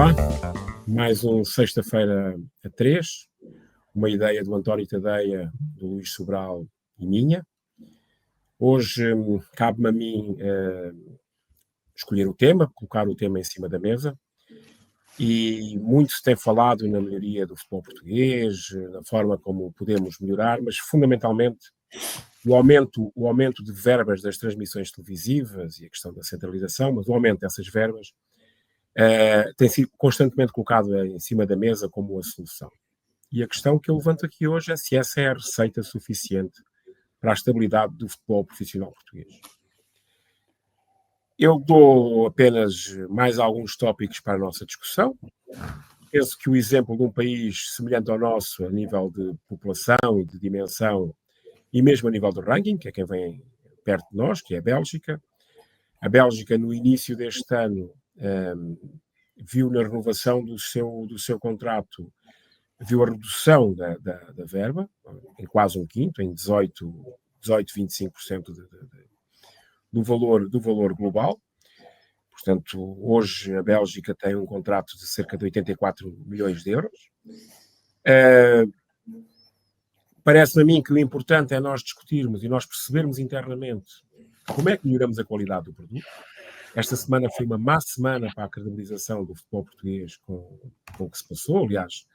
Olá, mais um Sexta-feira a 3, uma ideia do António Tadeia, do Luís Sobral e minha. Hoje cabe-me a mim escolher o tema, colocar o tema em cima da mesa, e muito se tem falado na melhoria do futebol português, na forma como podemos melhorar, mas fundamentalmente o aumento de verbas das transmissões televisivas e a questão da centralização, mas o aumento dessas verbas tem sido constantemente colocado em cima da mesa como a solução. E a questão que eu levanto aqui hoje é se essa é a receita suficiente para a estabilidade do futebol profissional português. Eu dou apenas mais alguns tópicos para a nossa discussão. Penso que o exemplo de um país semelhante ao nosso, a nível de população e de dimensão, e mesmo a nível do ranking, que é quem vem perto de nós, que é a Bélgica. A Bélgica, no início deste ano, viu na renovação do seu contrato, viu a redução da verba, em quase um quinto, em 25% do valor global. Portanto, hoje a Bélgica tem um contrato de cerca de 84 milhões de euros. Parece-me a mim que o importante é nós discutirmos e nós percebermos internamente como é que melhoramos a qualidade do produto. Esta semana foi uma má semana para a credibilização do futebol português com o que se passou. Aliás,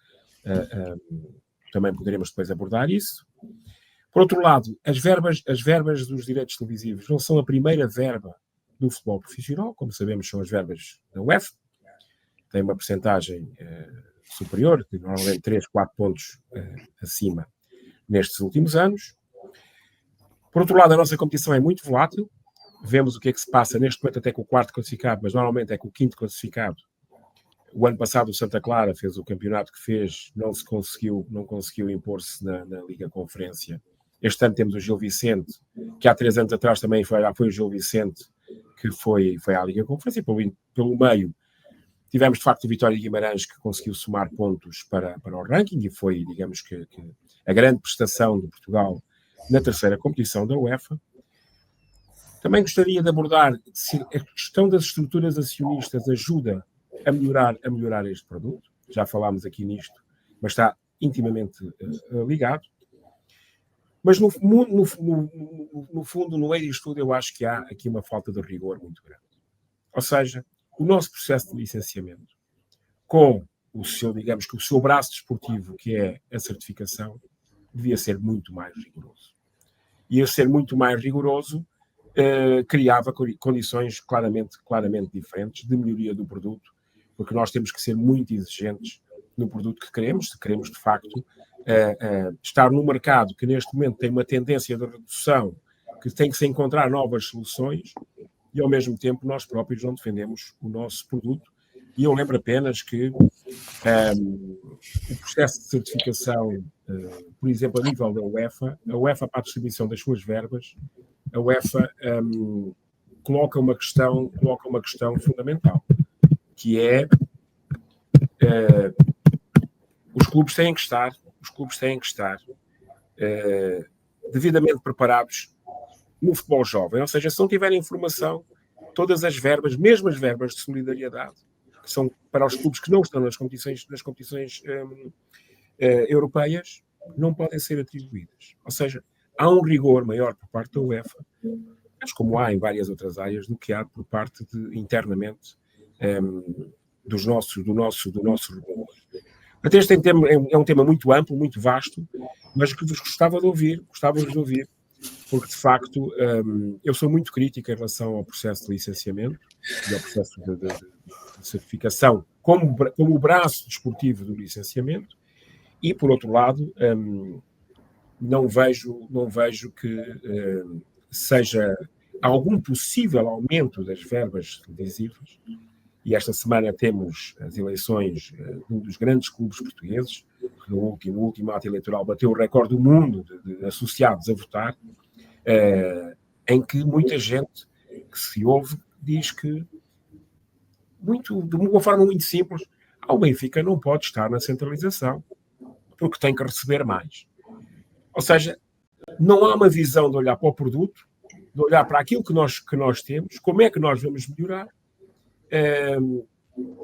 também poderemos depois abordar isso. Por outro lado, as verbas dos direitos televisivos não são a primeira verba do futebol profissional. Como sabemos, são as verbas da UEFA. Tem uma percentagem superior, de normalmente 3, 4 pontos acima nestes últimos anos. Por outro lado, a nossa competição é muito volátil. Vemos o que é que se passa neste momento até com o quarto classificado, mas normalmente é com o quinto classificado. O ano passado o Santa Clara fez o campeonato que fez, não conseguiu impor-se na Liga Conferência. Este ano temos o Gil Vicente, que há 3 anos atrás também foi o Gil Vicente que foi à Liga Conferência. Pelo meio tivemos de facto o Vitória de Guimarães, que conseguiu somar pontos para o ranking e foi, digamos que a grande prestação de Portugal na terceira competição da UEFA. Também gostaria de abordar se a questão das estruturas acionistas ajuda a melhorar este produto. Já falámos aqui nisto, mas está intimamente ligado. Mas no fundo, no meio disto tudo, eu acho que há aqui uma falta de rigor muito grande. Ou seja, o nosso processo de licenciamento, com o seu braço desportivo, que é a certificação, devia ser muito mais rigoroso. E a ser muito mais rigoroso, criava condições claramente diferentes de melhoria do produto, porque nós temos que ser muito exigentes no produto que queremos, se queremos de facto estar num mercado que neste momento tem uma tendência de redução, que tem que se encontrar novas soluções, e ao mesmo tempo nós próprios não defendemos o nosso produto. E eu lembro apenas que o processo de certificação, por exemplo, a nível da UEFA, a UEFA, para a distribuição das suas verbas, a UEFA coloca uma questão fundamental, que é os clubes têm que estar devidamente preparados no futebol jovem. Ou seja, se não tiverem informação, todas as verbas, mesmo as verbas de solidariedade, que são para os clubes que não estão nas competições europeias, não podem ser atribuídas. Ou seja, há um rigor maior por parte da UEFA, mas como há em várias outras áreas, do que há por parte internamente do nosso regulador. Até este é um tema muito amplo, muito vasto, mas que vos gostava de ouvir, porque de facto eu sou muito crítico em relação ao processo de licenciamento e ao processo de certificação como o braço desportivo do licenciamento, e por outro lado não vejo que seja algum possível aumento das verbas televisivas. E esta semana temos as eleições de um dos grandes clubes portugueses, que no último ato eleitoral bateu o recorde do mundo de associados a votar, em que muita gente que se ouve diz que, de uma forma muito simples, o Benfica não pode estar na centralização, porque tem que receber mais. Ou seja, não há uma visão de olhar para o produto, de olhar para aquilo que nós temos, como é que nós vamos melhorar,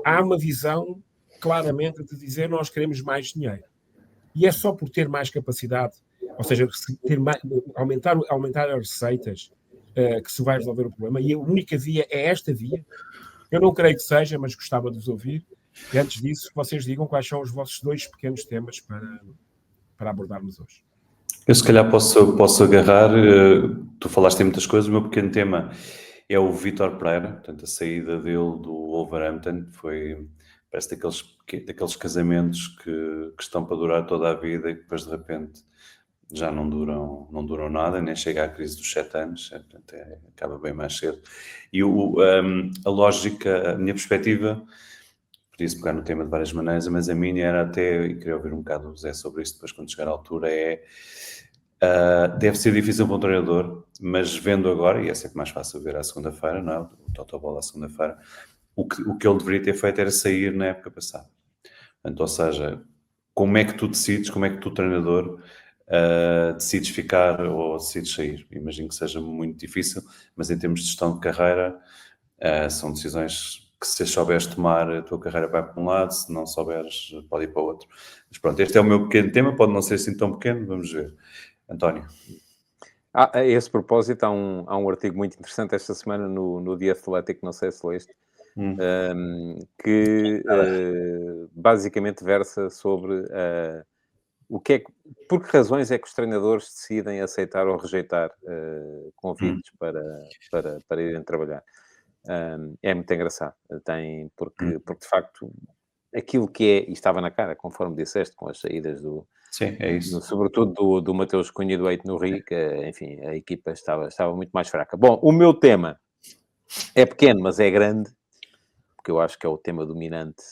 há uma visão claramente de dizer nós queremos mais dinheiro. E é só por ter mais capacidade, ou seja, ter mais, aumentar as receitas, que se vai resolver o problema. E a única via é esta via. Eu não creio que seja, mas gostava de vos ouvir. E antes disso, vocês digam quais são os vossos 2 pequenos temas para abordarmos hoje. Eu se calhar posso agarrar, tu falaste em muitas coisas, o meu pequeno tema é o Vítor Pereira, portanto a saída dele do Wolverhampton parece daqueles casamentos que estão para durar toda a vida e que depois de repente já não duram nada, nem chega à crise dos 7 anos, portanto acaba bem mais cedo. E a lógica, a minha perspectiva, podia-se pegar no tema de várias maneiras, mas a minha era até, e queria ouvir um bocado o Zé sobre isso depois quando chegar à altura, deve ser difícil para um treinador, mas vendo agora, e é sempre mais fácil ver à segunda-feira, não é? O Totobola à segunda-feira, o que ele deveria ter feito era sair na época passada. Portanto, ou seja, como é que tu decides, como é que tu, treinador, decides ficar ou decides sair? Imagino que seja muito difícil, mas em termos de gestão de carreira, são decisões que se souberes tomar, a tua carreira vai para um lado, se não souberes, pode ir para o outro. Mas pronto, este é o meu pequeno tema, pode não ser assim tão pequeno, vamos ver. António. A esse propósito, há um artigo muito interessante esta semana no The Athletic, não sei se leste, que basicamente versa sobre por que razões é que os treinadores decidem aceitar ou rejeitar convites para irem trabalhar. É muito engraçado. Porque de facto, aquilo que é, e estava na cara, conforme disseste, com as saídas Sim, é isso. Sobretudo do Mateus Cunha e do Eito no Rio, que, enfim, a equipa estava muito mais fraca. Bom, o meu tema é pequeno, mas é grande, porque eu acho que é o tema dominante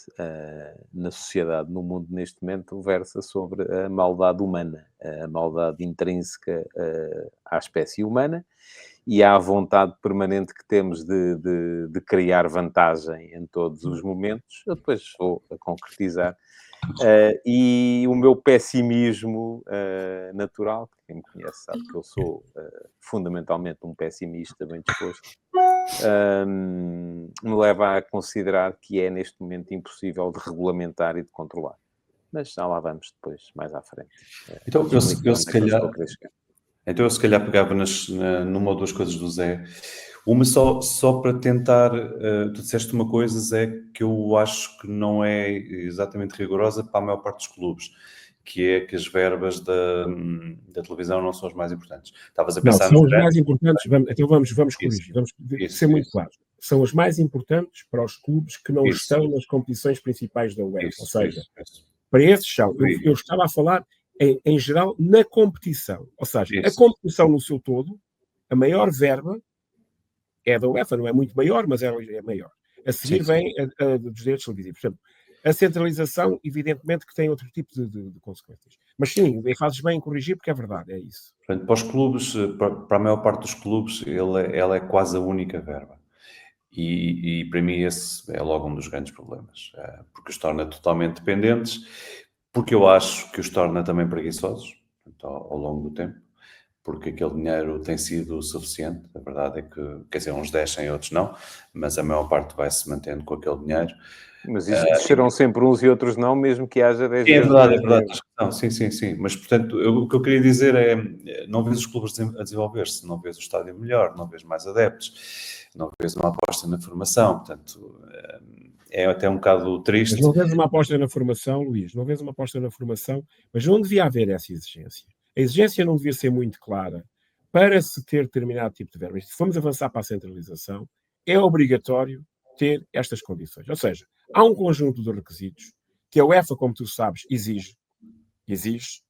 na sociedade, no mundo neste momento, versa sobre a maldade humana, a maldade intrínseca à espécie humana e à vontade permanente que temos de criar vantagem em todos os momentos. Eu depois vou a concretizar. E o meu pessimismo natural, que quem me conhece sabe que eu sou fundamentalmente um pessimista bem disposto, me leva a considerar que é neste momento impossível de regulamentar e de controlar. Mas já lá vamos depois, mais à frente. Então eu se calhar pegava numa ou duas coisas do Zé. Uma só para tentar, tu disseste uma coisa, Zé, que eu acho que não é exatamente rigorosa para a maior parte dos clubes, que é que as verbas da televisão não são as mais importantes. Estavas a pensar... Não, são as mais importantes, então vamos corrigir, vamos ser muito claros. São as mais importantes para os clubes que não estão nas competições principais da UEFA, ou seja, para esses são. Eu estava a falar, em geral, na competição, ou seja, a competição no seu todo, a maior verba é da UEFA, não é muito maior, mas é maior. A seguir vem a dos direitos televisivos. Portanto, a centralização, evidentemente, que tem outro tipo de consequências. Mas sim, fazes bem em corrigir, porque é verdade, é isso. Portanto, para os clubes, para a maior parte dos clubes, ela é quase a única verba. E para mim esse é logo um dos grandes problemas, porque os torna totalmente dependentes, porque eu acho que os torna também preguiçosos, portanto, ao longo do tempo, porque aquele dinheiro tem sido suficiente. A verdade é que, quer dizer, uns descem, outros não, mas a maior parte vai se mantendo com aquele dinheiro. Mas descerão sempre uns e outros não, mesmo que haja 10 vezes. É verdade. Não, sim. Mas, portanto, o que eu queria dizer é, não vês os clubes a desenvolver-se, não vês o estádio melhor, não vês mais adeptos, não vês uma aposta na formação, portanto, é até um bocado triste. Mas não vês uma aposta na formação, Luís, não vês uma aposta na formação, mas não devia haver essa exigência. A exigência não devia ser muito clara para se ter determinado tipo de verba. Se formos avançar para a centralização, é obrigatório ter estas condições. Ou seja, há um conjunto de requisitos que a UEFA, como tu sabes, exige,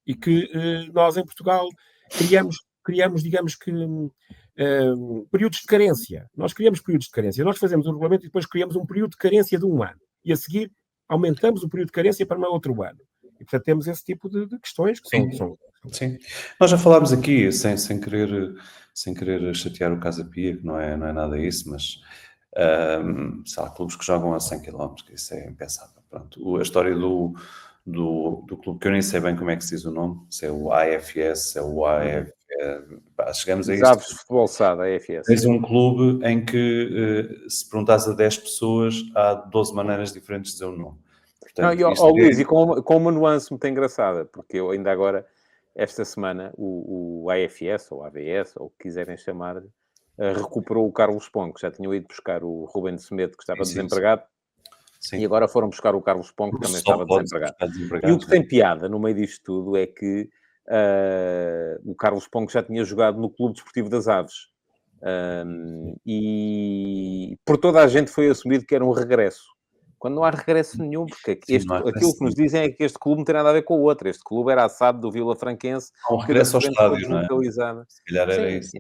e que nós em Portugal criamos, digamos que, períodos de carência. Nós criamos períodos de carência. Nós fazemos um regulamento e depois criamos um período de carência de um ano. E a seguir aumentamos o período de carência para outro ano. E, portanto, temos esse tipo de questões que são... Sim. Nós já falámos aqui, sem querer chatear o Casa Pia, que não é nada isso, mas sei lá, clubes que jogam a 100 km, que isso é impensável. Pronto. A história do clube, que eu nem sei bem como é que se diz o nome, se é o AFS, se é o AFS, chegamos a Os isto. Aves de Futebol SAD, a AFS. Tens um clube em que, se perguntas a 10 pessoas, há 12 maneiras diferentes de dizer o nome. Não, Portanto, Luís, e com uma nuance muito engraçada, porque eu ainda agora, esta semana, o AFS, ou AVS, ou o que quiserem chamar, recuperou o Carlos Pong, que já tinham ido buscar o Ruben Semedo, que estava desempregado, e agora foram buscar o Carlos Pong, que também estava desempregado. E o que tem piada no meio disto tudo é que o Carlos Pong já tinha jogado no Clube Desportivo das Aves. E por toda a gente foi assumido que era um regresso. Quando não há regresso nenhum, porque aquilo que nos dizem é que este clube não tem nada a ver com o outro. Este clube era assado do Vila Franquense. Há um regresso ao estádio, não é? Se calhar era sim, isso.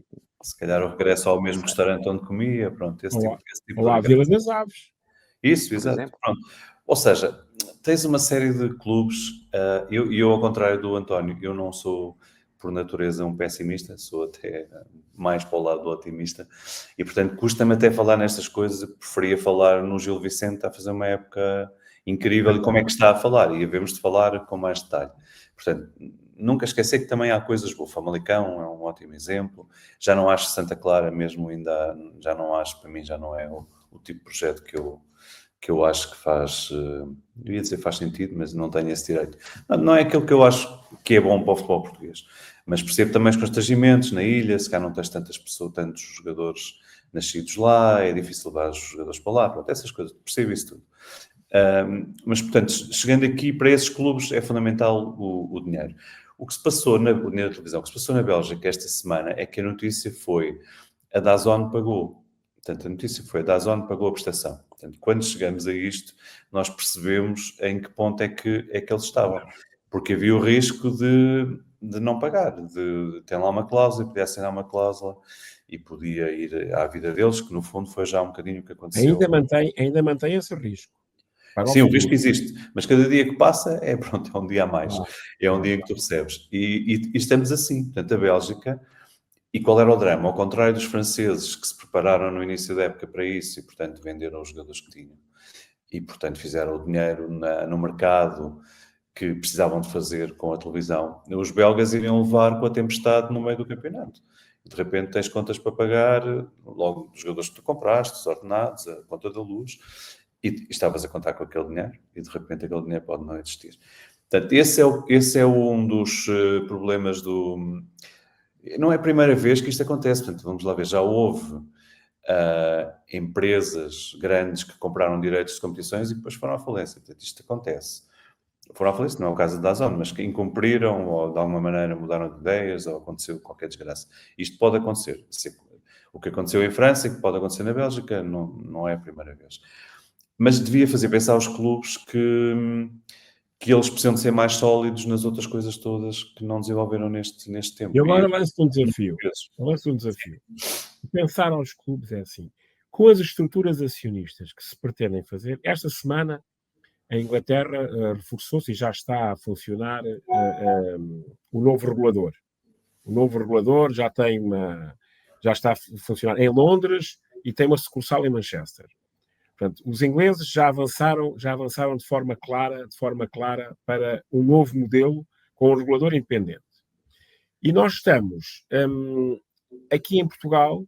Se calhar o regresso ao mesmo restaurante onde comia, pronto, esse tipo Olá, de Vila das Aves. Isso, exato. Pronto. Ou seja, tens uma série de clubes, eu ao contrário do António, eu não sou por natureza um pessimista, sou até mais para o lado do otimista, e portanto custa-me até falar nestas coisas. Eu preferia falar no Gil Vicente a fazer uma época incrível e como é que está a falar, e havemos de falar com mais detalhe. Portanto, nunca esquecer que também há coisas boas. Famalicão é um ótimo exemplo. Já não acho Santa Clara mesmo, ainda já não acho, para mim já não é o tipo de projeto que eu acho que faz, eu ia dizer faz sentido, mas não tenho esse direito. Não é aquilo que eu acho que é bom para o futebol português, mas percebo também os constrangimentos na ilha, se cá não tens tantas pessoas, tantos jogadores nascidos lá, é difícil levar os jogadores para lá, pronto, essas coisas, percebo isso tudo. Mas, portanto, chegando aqui para esses clubes é fundamental o dinheiro. O que se passou na televisão, o que se passou na Bélgica esta semana é que a notícia foi a DAZN pagou. Portanto, a notícia foi a DAZN pagou a prestação. Portanto, quando chegamos a isto, nós percebemos em que ponto é que eles estavam. Porque havia o risco de não pagar, de ter lá uma cláusula, podia assinar uma cláusula e podia ir à vida deles, que no fundo foi já um bocadinho o que aconteceu. Ainda mantém esse risco. Sim, o risco existe, mas cada dia que passa é um dia a mais. É um dia em que tu recebes. E estamos assim. Portanto, a Bélgica... E qual era o drama? Ao contrário dos franceses, que se prepararam no início da época para isso e, portanto, venderam os jogadores que tinham. E, portanto, fizeram o dinheiro no mercado que precisavam de fazer com a televisão. Os belgas iriam levar com a tempestade no meio do campeonato. E, de repente, tens contas para pagar, logo dos jogadores que tu compraste, os ordenados, a conta da luz, e estavas a contar com aquele dinheiro, e, de repente, aquele dinheiro pode não existir. Portanto, esse é um dos problemas do... Não é a primeira vez que isto acontece, portanto, vamos lá ver, já houve empresas grandes que compraram direitos de competições e depois foram à falência. Portanto, isto acontece. Foram à falência, não é o caso da DAZN, mas que incumpriram ou de alguma maneira mudaram de ideias ou aconteceu qualquer desgraça. Isto pode acontecer. O que aconteceu em França e que pode acontecer na Bélgica não é a primeira vez. Mas devia fazer pensar aos clubes que eles precisam de ser mais sólidos nas outras coisas todas que não desenvolveram neste tempo. E agora lanço-te um desafio. Pensar aos clubes é assim. Com as estruturas acionistas que se pretendem fazer, esta semana a Inglaterra reforçou-se e já está a funcionar o novo regulador. O novo regulador já está a funcionar em Londres e tem uma sucursal em Manchester. Portanto, os ingleses já avançaram de forma clara para um novo modelo com um regulador independente. E nós estamos aqui em Portugal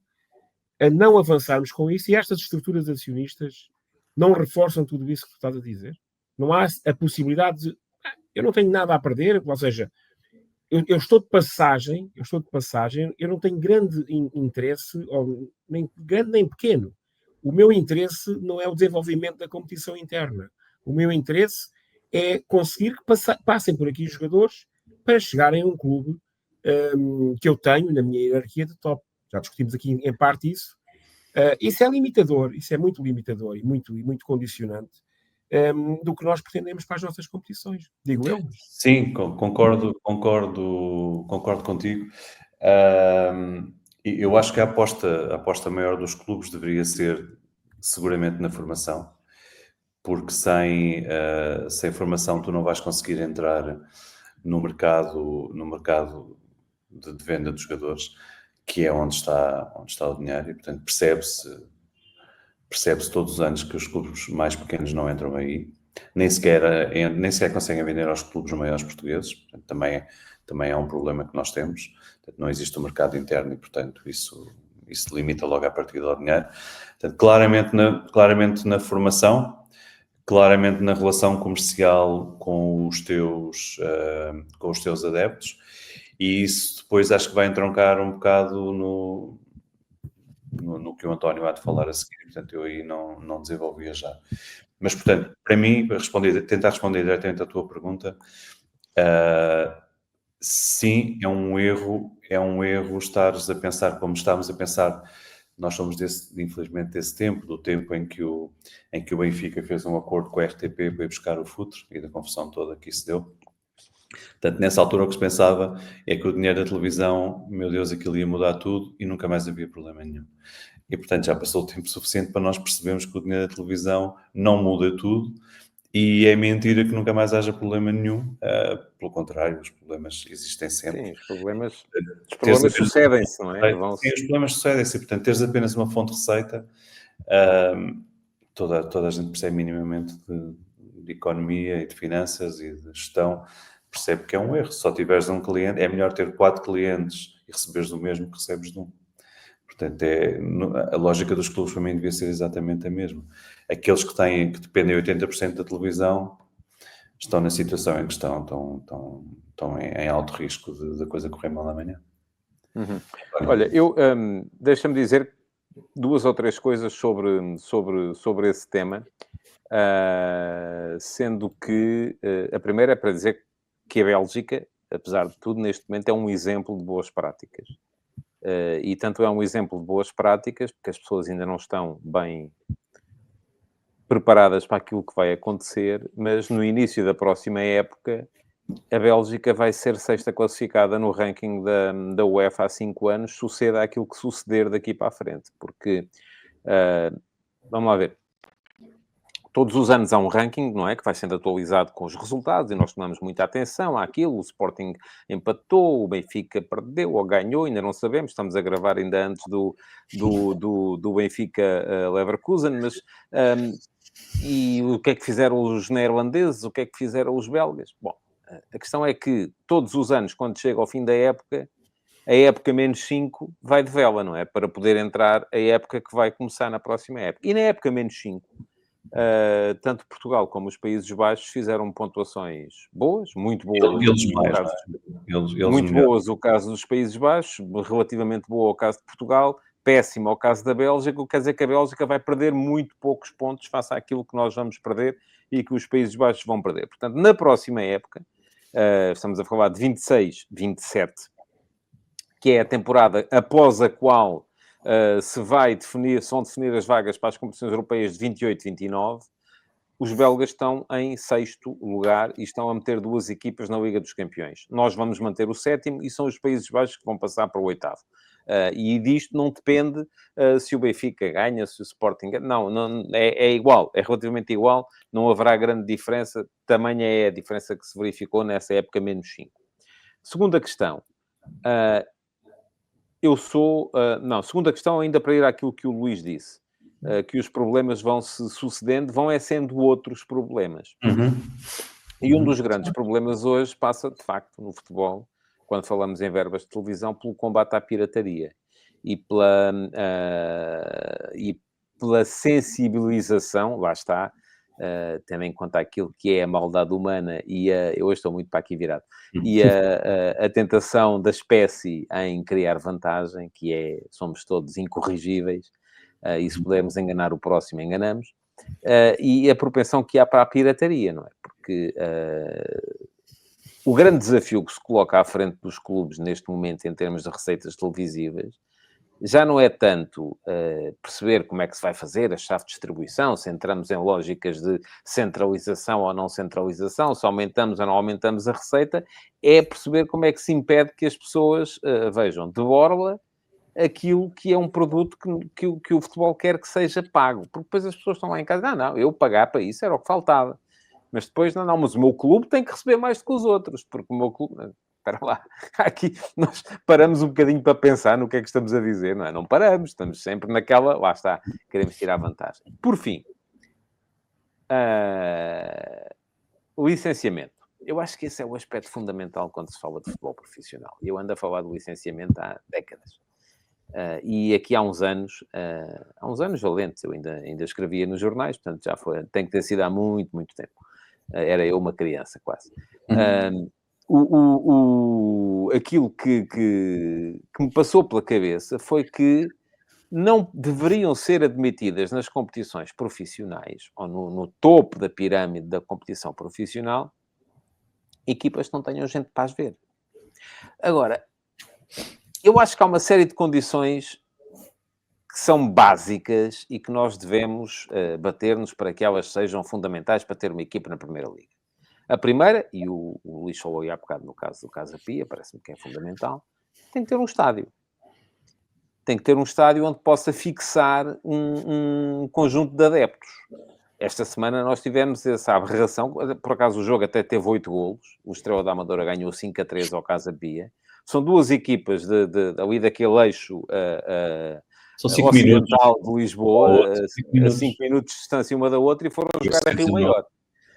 a não avançarmos com isso, e estas estruturas acionistas não reforçam tudo isso que tu estás a dizer. Não há a possibilidade de... Eu não tenho nada a perder, ou seja, eu estou de passagem, eu não tenho grande interesse, nem grande nem pequeno. O meu interesse não é o desenvolvimento da competição interna. O meu interesse é conseguir que passem por aqui os jogadores para chegarem a um clube que eu tenho na minha hierarquia de top. Já discutimos aqui em parte isso. Isso é limitador, isso é muito limitador e muito condicionante do que nós pretendemos para as nossas competições, digo eu. Sim, concordo contigo. Eu acho que a aposta maior dos clubes deveria ser seguramente na formação, porque sem formação tu não vais conseguir entrar no mercado de venda de jogadores, que é onde está o dinheiro, e portanto percebe-se todos os anos que os clubes mais pequenos não entram aí, nem sequer conseguem vender aos clubes maiores portugueses. Portanto, também também é um problema que nós temos. Portanto, não existe um mercado interno e, portanto, isso limita logo a partida ao dinheiro. Portanto, claramente na formação, claramente na relação comercial com os teus adeptos, e isso depois acho que vai entroncar um bocado no que o António há de falar a seguir, portanto eu aí não desenvolvia já. Mas, portanto, para mim, tentar responder diretamente à tua pergunta, sim, é um erro estares a pensar como estamos a pensar. Nós somos infelizmente desse tempo, do tempo em que o Benfica fez um acordo com a RTP para ir buscar o Futre e da confusão toda que isso deu. Portanto, nessa altura o que se pensava é que o dinheiro da televisão, meu Deus, aquilo ia mudar tudo e nunca mais havia problema nenhum. E, portanto, já passou o tempo suficiente para nós percebermos que o dinheiro da televisão não muda tudo e é mentira que nunca mais haja problema nenhum. Pelo contrário, os problemas existem sempre. Sim, os problemas sucedem-se, não é? Sim, os problemas sucedem-se. Portanto, teres apenas uma fonte de receita, toda a gente percebe minimamente de economia e de finanças e de gestão, percebe que é um erro. Se só tiveres um cliente, é melhor ter 4 clientes e receberes o mesmo que recebes de um. Portanto, a lógica dos clubes para mim devia ser exatamente a mesma. Aqueles que dependem 80% da televisão estão na situação em que estão em alto risco da coisa correr mal amanhã. Uhum. Olha, deixa-me dizer 2 ou 3 coisas sobre esse tema, sendo que a primeira é para dizer que a Bélgica, apesar de tudo, neste momento é um exemplo de boas práticas. E tanto é um exemplo de boas práticas, porque as pessoas ainda não estão bem preparadas para aquilo que vai acontecer, mas no início da próxima época, a Bélgica vai ser 6ª classificada no ranking da UEFA há 5 anos, suceda aquilo que suceder daqui para a frente. Porque, vamos lá ver, todos os anos há um ranking, não é? Que vai sendo atualizado com os resultados e nós tomamos muita atenção àquilo. O Sporting empatou, o Benfica perdeu ou ganhou, ainda não sabemos. Estamos a gravar ainda antes do Benfica Leverkusen, mas e o que é que fizeram os neerlandeses? O que é que fizeram os belgas? Bom, a questão é que todos os anos, quando chega ao fim da época, a época menos 5 vai de vela, não é? Para poder entrar a época que vai começar na próxima época. E na época menos 5, tanto Portugal como os Países Baixos fizeram pontuações boas, muito boas. Muito boas o caso dos Países Baixos, relativamente boa o caso de Portugal, péssimo ao caso da Bélgica, o que quer dizer que a Bélgica vai perder muito poucos pontos face àquilo que nós vamos perder e que os Países Baixos vão perder. Portanto, na próxima época, estamos a falar de 26, 27, que é a temporada após a qual se vão definir as vagas para as competições europeias de 28 e 29, os belgas estão em 6º lugar e estão a meter 2 equipas na Liga dos Campeões. Nós vamos manter o 7º e são os Países Baixos que vão passar para o 8º. E disto não depende se o Benfica ganha, se o Sporting ganha. Não é igual, é relativamente igual, não haverá grande diferença. Tamanha é a diferença que se verificou nessa época menos 5. Segunda questão. Segunda questão, ainda para ir àquilo que o Luís disse, que os problemas vão se sucedendo, vão sendo outros problemas. E um dos grandes problemas hoje passa, de facto, no futebol, quando falamos em verbas de televisão, pelo combate à pirataria e pela sensibilização, lá está, tendo em conta aquilo que é a maldade humana e eu hoje estou muito para aqui virado, e a tentação da espécie em criar vantagem, que somos todos incorrigíveis, e se pudermos enganar o próximo, enganamos, e a propensão que há para a pirataria, não é? Porque o grande desafio que se coloca à frente dos clubes neste momento em termos de receitas televisivas já não é tanto perceber como é que se vai fazer a chave de distribuição, se entramos em lógicas de centralização ou não centralização, se aumentamos ou não aumentamos a receita, é perceber como é que se impede que as pessoas vejam de borla aquilo que é um produto que o futebol quer que seja pago. Porque depois as pessoas estão lá em casa, não, eu pagar para isso era o que faltava. Mas depois, mas o meu clube tem que receber mais do que os outros, porque o meu clube... Espera lá, aqui nós paramos um bocadinho para pensar no que é que estamos a dizer, não é? Não paramos, estamos sempre naquela... Lá está, queremos tirar vantagem. Por fim, o licenciamento. Eu acho que esse é o aspecto fundamental quando se fala de futebol profissional. Eu ando a falar do licenciamento há décadas. E aqui há uns anos valentes, eu ainda escrevia nos jornais, portanto já foi, tem que ter sido há muito, muito tempo. Era eu uma criança, quase. Aquilo que me passou pela cabeça foi que não deveriam ser admitidas nas competições profissionais, ou no topo da pirâmide da competição profissional, equipas que não tenham gente para as ver. Agora, eu acho que há uma série de condições que são básicas e que nós devemos bater-nos para que elas sejam fundamentais para ter uma equipa na Primeira Liga. A primeira, e o Luís falou aí há bocado no caso do Casa Pia, parece-me que é fundamental, tem que ter um estádio. Tem que ter um estádio onde possa fixar um conjunto de adeptos. Esta semana nós tivemos essa aberração, por acaso o jogo até teve 8 golos, o Estrela da Amadora ganhou 5-3 ao Casa Pia. São duas equipas ali daquele eixo ocidental de Lisboa, a 5 minutos de distância uma da outra, e foram jogar a Rio Maior.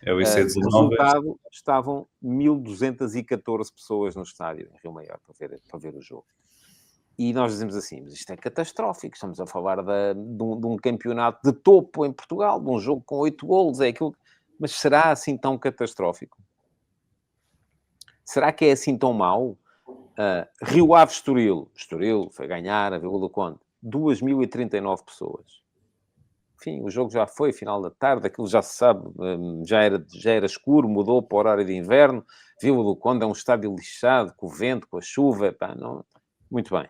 É o IC19. O resultado, estavam 1.214 pessoas no estádio em Rio Maior para ver o jogo. E nós dizemos assim, mas isto é catastrófico, estamos a falar de um campeonato de topo em Portugal, de um jogo com 8 golos, é aquilo. Mas será assim tão catastrófico? Será que é assim tão mau? Rio Ave Estoril foi ganhar a Vila do Conde, 2.039 pessoas. Enfim, o jogo já foi, final da tarde, aquilo já se sabe, já era escuro, mudou para o horário de inverno. Vila do Conde é um estádio lixado, com o vento, com a chuva, não... Muito bem.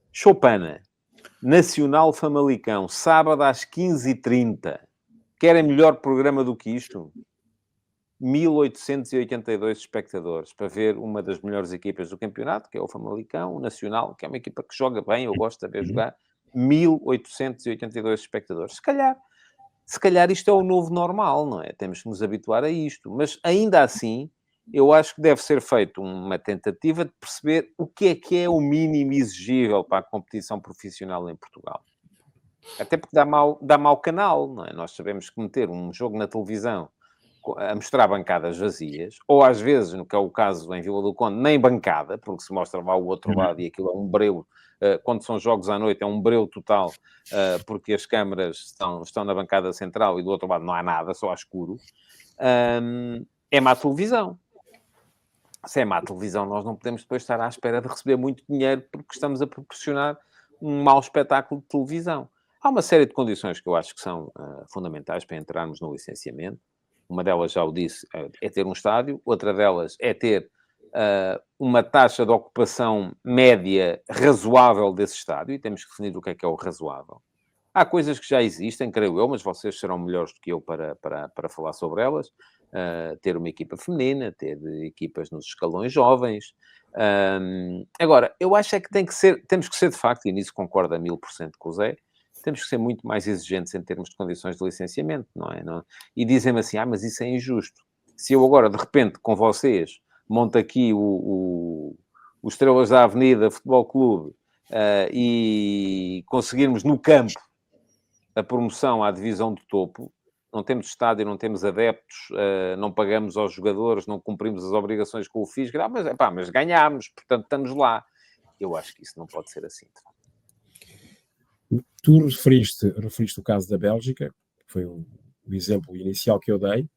Chopana, Nacional Famalicão, sábado às 15h30. Querem melhor programa do que isto? 1.882 espectadores para ver uma das melhores equipas do campeonato, que é o Famalicão, o Nacional, que é uma equipa que joga bem, eu gosto de ver jogar. 1.882 espectadores. Se calhar isto é o novo normal, não é? Temos que nos habituar a isto. Mas ainda assim, eu acho que deve ser feita uma tentativa de perceber o que é o mínimo exigível para a competição profissional em Portugal. Até porque dá mau canal, não é? Nós sabemos que meter um jogo na televisão a mostrar bancadas vazias, ou às vezes, no que é o caso em Vila do Conde, nem bancada, porque se mostra lá o outro lado e aquilo é um breu. Quando são jogos à noite é um breu total, porque as câmaras estão na bancada central e do outro lado não há nada, só há escuro. É má televisão. Se é má televisão, nós não podemos depois estar à espera de receber muito dinheiro porque estamos a proporcionar um mau espetáculo de televisão. Há uma série de condições que eu acho que são fundamentais para entrarmos no licenciamento. Uma delas, já o disse, é ter um estádio. Outra delas é ter uma taxa de ocupação média razoável desse estádio. E temos que definir o que é o razoável. Há coisas que já existem, creio eu, mas vocês serão melhores do que eu para falar sobre elas. Ter uma equipa feminina, ter equipas nos escalões jovens. Agora, eu acho é que temos que ser de facto, e nisso concordo a 1000% com o Zé, temos que ser muito mais exigentes em termos de condições de licenciamento, não é? E dizem-me assim, mas isso é injusto. Se eu agora, de repente, com vocês, monto aqui o Estrelas da Avenida Futebol Clube e conseguirmos no campo a promoção à divisão de topo, não temos estádio, não temos adeptos, não pagamos aos jogadores, não cumprimos as obrigações com o FIS, mas ganhámos, portanto estamos lá. Eu acho que isso não pode ser assim, de facto. Tu referiste o caso da Bélgica, que foi o exemplo inicial que eu dei.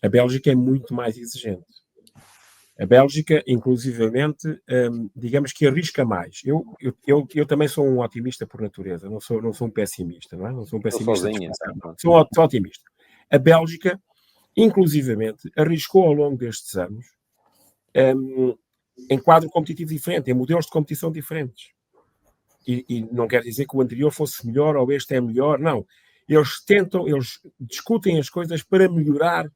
A Bélgica é muito mais exigente. A Bélgica, inclusivamente, digamos que arrisca mais. Eu também sou um otimista por natureza, não sou um pessimista, não é? Não sou um pessimista. Sou otimista. A Bélgica, inclusivamente, arriscou ao longo destes anos em quadro competitivo diferente, em modelos de competição diferentes. E não quer dizer que o anterior fosse melhor ou este é melhor, não. Eles discutem as coisas para melhorar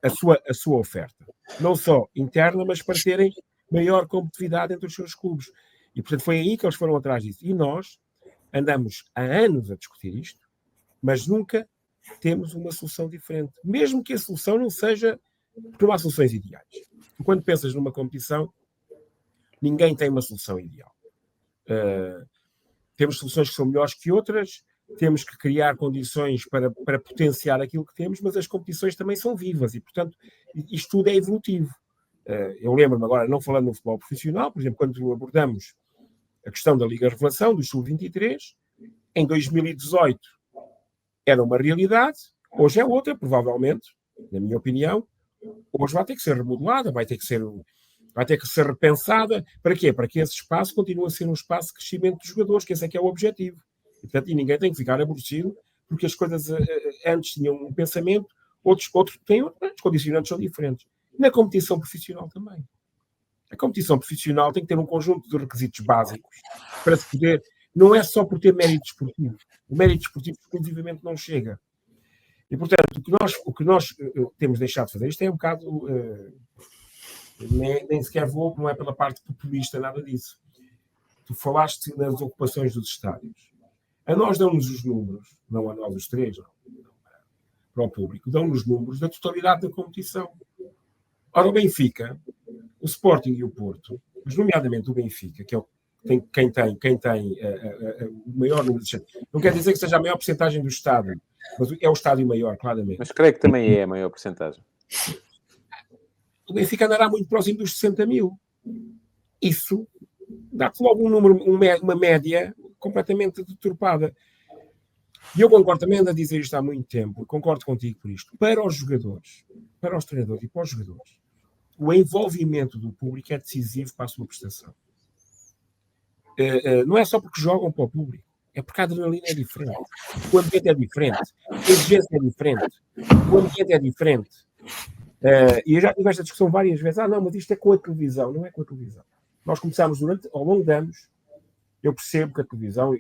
a sua oferta. Não só interna, mas para terem maior competitividade entre os seus clubes. E, portanto, foi aí que eles foram atrás disso. E nós andamos há anos a discutir isto, mas nunca temos uma solução diferente. Mesmo que a solução não seja... Porque não há soluções ideais. Quando pensas numa competição, ninguém tem uma solução ideal. Temos soluções que são melhores que outras, temos que criar condições para potenciar aquilo que temos, mas as competições também são vivas e, portanto, isto tudo é evolutivo. Eu lembro-me agora, não falando no futebol profissional, por exemplo, quando abordamos a questão da Liga Revelação, do Sub-23, em 2018 era uma realidade, hoje é outra, provavelmente, na minha opinião. Hoje vai ter que ser remodelada, vai ter que ser repensada. Para quê? Para que esse espaço continue a ser um espaço de crescimento dos jogadores, que esse é que é o objetivo. E, portanto, ninguém tem que ficar aborrecido, porque as coisas antes tinham um pensamento, outros têm outros, os condicionantes são diferentes. Na competição profissional também. A competição profissional tem que ter um conjunto de requisitos básicos para se poder... Não é só por ter mérito desportivo. O mérito desportivo exclusivamente não chega. E, portanto, o que nós temos deixado de fazer, isto é um bocado... nem sequer não é pela parte populista, nada disso. Tu falaste nas ocupações dos estádios. A nós dão-nos os números, não a nós os três, não, para o público, dão-nos os números da totalidade da competição. Ora, o Benfica, o Sporting e o Porto, mas nomeadamente o Benfica, que é quem tem o maior número de... Não quer dizer que seja a maior porcentagem do estádio, mas é o estádio maior, claramente. Mas creio que também é a maior porcentagem. O Benfica andará muito próximo dos 60 mil. Isso dá-te logo um número, uma média completamente deturpada. E eu concordo também, ando a dizer isto há muito tempo, concordo contigo por isto. Para os jogadores, para os treinadores e para os jogadores, o envolvimento do público é decisivo para a sua prestação. Não é só porque jogam para o público, é porque a adrenalina é diferente, o ambiente é diferente, a exigência é diferente, o ambiente é diferente. E eu já tive esta discussão várias vezes. Não, mas isto é com a televisão. Não é com a televisão. Nós começámos ao longo de anos, eu percebo que a televisão,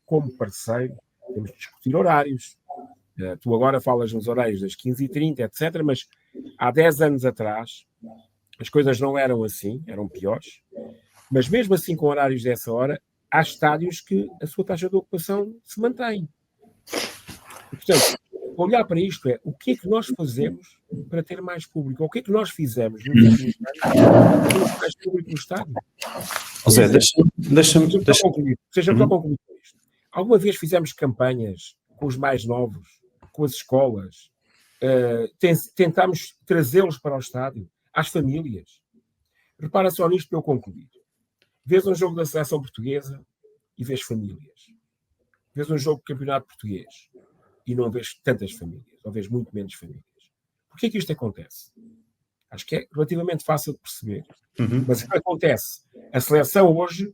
como parceiro, temos que discutir horários. Tu agora falas nos horários das 15h30, etc., mas há 10 anos atrás as coisas não eram assim, eram piores. Mas mesmo assim, com horários dessa hora, há estádios que a sua taxa de ocupação se mantém. E, portanto, olhar para isto é o que é que nós fazemos para ter mais público? O que é que nós fizemos nos últimos anos para ter mais público no estádio? José, deixa-me concluir. Seja-me só concluir com isto. Alguma vez fizemos campanhas com os mais novos, com as escolas, tentámos trazê-los para o estádio, às famílias. Repara só nisto para eu concluir. Vês um jogo da seleção portuguesa e vês famílias. Vês um jogo do campeonato português e não vês tantas famílias, ou vês muito menos famílias. Porquê é que isto acontece? Acho que é relativamente fácil de perceber. Mas o que acontece? A seleção hoje,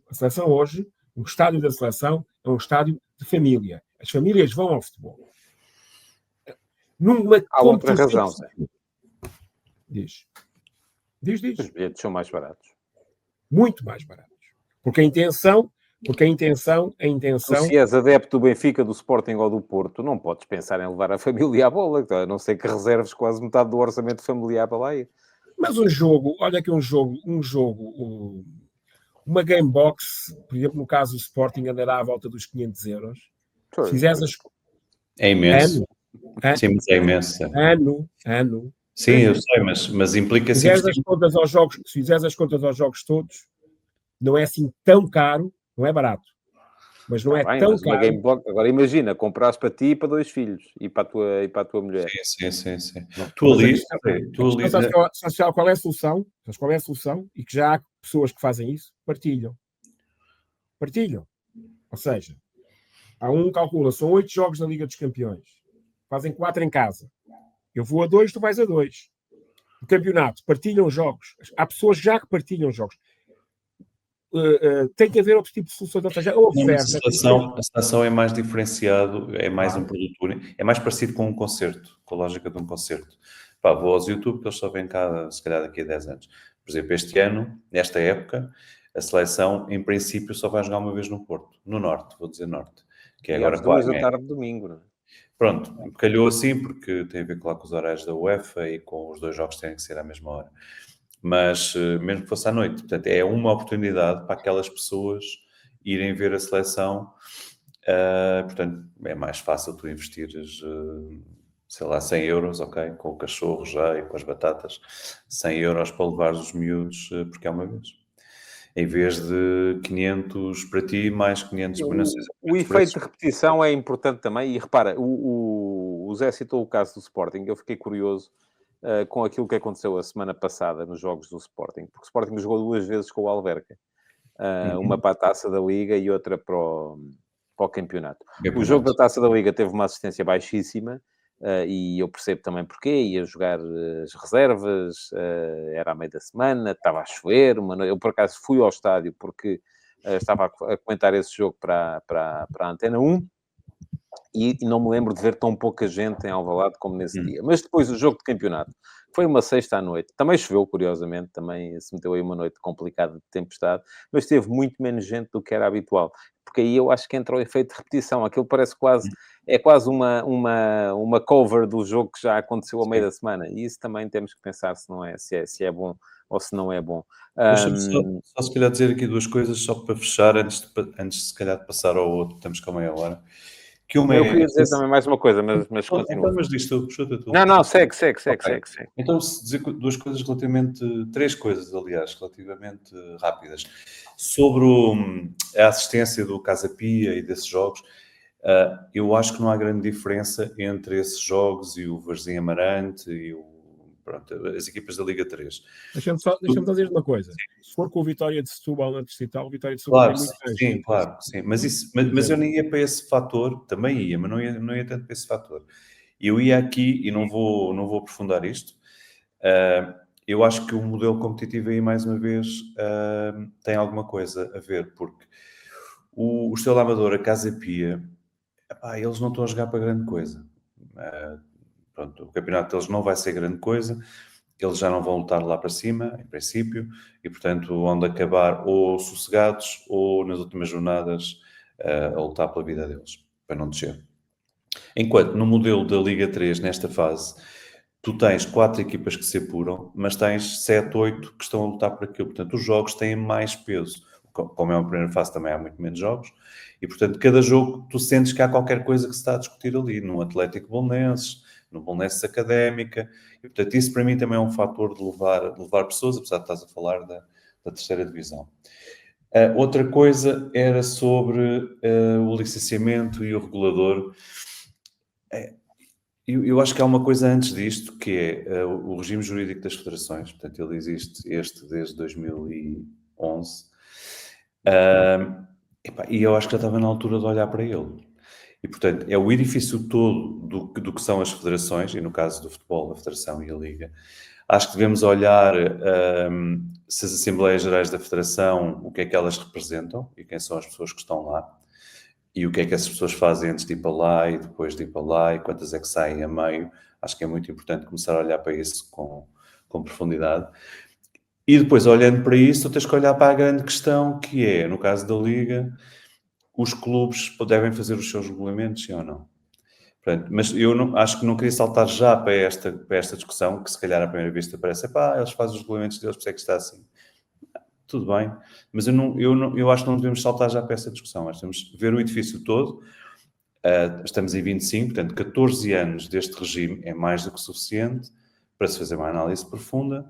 o estádio da seleção é um estádio de família. As famílias vão ao futebol. Há outra razão, Zé. Diz. Os bilhetes são mais baratos. Muito mais baratos. Porque a intenção... Se és adepto do Benfica, do Sporting ou do Porto, não podes pensar em levar a família à bola, a não ser que reserves quase metade do orçamento familiar para lá ir. Mas um jogo, olha que uma game box, por exemplo, no caso do Sporting, andará à volta dos 500 euros. Se fizeres é imenso. Sim, mas é imenso. Ano. Sim, eu sei, mas implica... Se fizeres as contas aos jogos todos, não é assim tão caro. Não é barato, mas não é tão caro. Game block, agora imagina, comprares para ti e para 2 filhos e para a tua mulher. Sim. Tu ali... Sabes qual é a solução? Sabes qual é a solução? E que já há pessoas que fazem isso? Partilham. Ou seja, calcula, são 8 jogos na Liga dos Campeões. Fazem 4 em casa. Eu vou a 2, tu vais a 2. No campeonato, partilham jogos. Há pessoas já que partilham jogos. Tem que haver outro tipo de soluções. Ou seja, a oferta... A seleção é mais diferenciado, é mais um produto único, é mais parecido com um concerto, com a lógica de um concerto. Vou aos YouTube, que eles só vêm cá, se calhar, daqui a 10 anos. Por exemplo, este ano, nesta época, a seleção, em princípio, só vai jogar uma vez no Porto, no Norte, vou dizer Norte. Que é agora 2 da tarde de domingo, não é? Pronto, calhou assim, porque tem a ver com os horários da UEFA e com os 2 jogos terem que ser à mesma hora. Mas mesmo que fosse à noite, portanto, é uma oportunidade para aquelas pessoas irem ver a seleção. Portanto, é mais fácil tu investires, sei lá, 100 euros, ok, com o cachorro já e com as batatas, 100 euros para levar os miúdos, porque é uma vez. Em vez de 500 para ti, mais 500 para não sei. O efeito de repetição é importante também. E repara, o Zé citou o caso do Sporting, eu fiquei curioso. com aquilo que aconteceu a semana passada nos jogos do Sporting, porque o Sporting jogou 2 vezes com o Alverca, uma para a Taça da Liga e outra para o campeonato. O jogo da Taça da Liga teve uma assistência baixíssima, e eu percebo também porquê. Ia jogar as reservas, era à meia da semana, estava a chover. Eu, por acaso, fui ao estádio porque estava a comentar esse jogo para a Antena 1 e não me lembro de ver tão pouca gente em Alvalade como nesse dia. Mas depois o jogo de campeonato foi uma sexta à noite. Também choveu, curiosamente, também se meteu aí uma noite complicada de tempestade, mas teve muito menos gente do que era habitual. Porque aí eu acho que entra o efeito de repetição. Aquilo parece quase uma cover do jogo que já aconteceu ao meio da semana. E isso também temos que pensar se é bom ou se não é bom. Deixa-me só se calhar dizer aqui 2 coisas, só para fechar, antes se calhar de passar ao outro, estamos com meia hora. Que uma eu queria dizer também mais uma coisa, mas continua. Mas diz tu, chuta tu. Não, segue. Então, se dizer 2 coisas relativamente... 3 coisas, aliás, relativamente rápidas. Sobre a assistência do Casa Pia e desses jogos, eu acho que não há grande diferença entre esses jogos e o Varzim Amarante e as equipas da Liga 3. Deixa-me só dizer uma coisa. Se for com o Vitória de Setúbal na Distrital, o Vitória de Setúbal Claro, tem muito mais. sim, claro, sim. Mas eu nem ia para esse fator, também ia, mas não ia tanto para esse fator. Eu ia aqui, e não vou aprofundar isto, eu acho que o modelo competitivo aí, mais uma vez, tem alguma coisa a ver, porque o Estrela Amadora, a Casa Pia, eles não estão a jogar para grande coisa. O campeonato deles não vai ser grande coisa, eles já não vão lutar lá para cima, em princípio, e portanto vão de acabar ou sossegados ou nas últimas jornadas a lutar pela vida deles, para não descer. Enquanto no modelo da Liga 3, nesta fase, tu tens 4 equipas que se apuram, mas tens 7, 8 que estão a lutar por aquilo. Portanto, os jogos têm mais peso. Como é uma primeira fase, também há muito menos jogos. E, portanto, cada jogo tu sentes que há qualquer coisa que se está a discutir ali. No Atlético Belenenses, no Belenenses Académica. E, portanto, isso para mim também é um fator de levar pessoas, apesar de estás a falar da terceira divisão. Outra coisa era sobre o licenciamento e o regulador. Eu acho que há uma coisa antes disto, que é o regime jurídico das federações. Portanto, ele existe desde 2011. E eu acho que já estava na altura de olhar para ele. E, portanto, é o edifício todo do que são as federações, e no caso do futebol, a Federação e a Liga. Acho que devemos olhar se as Assembleias Gerais da Federação, o que é que elas representam e quem são as pessoas que estão lá. E o que é que essas pessoas fazem antes de ir para lá e depois de ir para lá e quantas é que saem a meio. Acho que é muito importante começar a olhar para isso com profundidade. E depois, olhando para isso, tens que olhar para a grande questão que é, no caso da Liga, os clubes devem fazer os seus regulamentos, sim ou não? Portanto, mas eu acho que não queria saltar já para esta discussão, que se calhar à primeira vista parece, eles fazem os regulamentos deles, por isso é que está assim. Tudo bem, mas eu acho que não devemos saltar já para essa discussão. Nós temos que ver o edifício todo. Estamos em 25, portanto, 14 anos deste regime é mais do que suficiente para se fazer uma análise profunda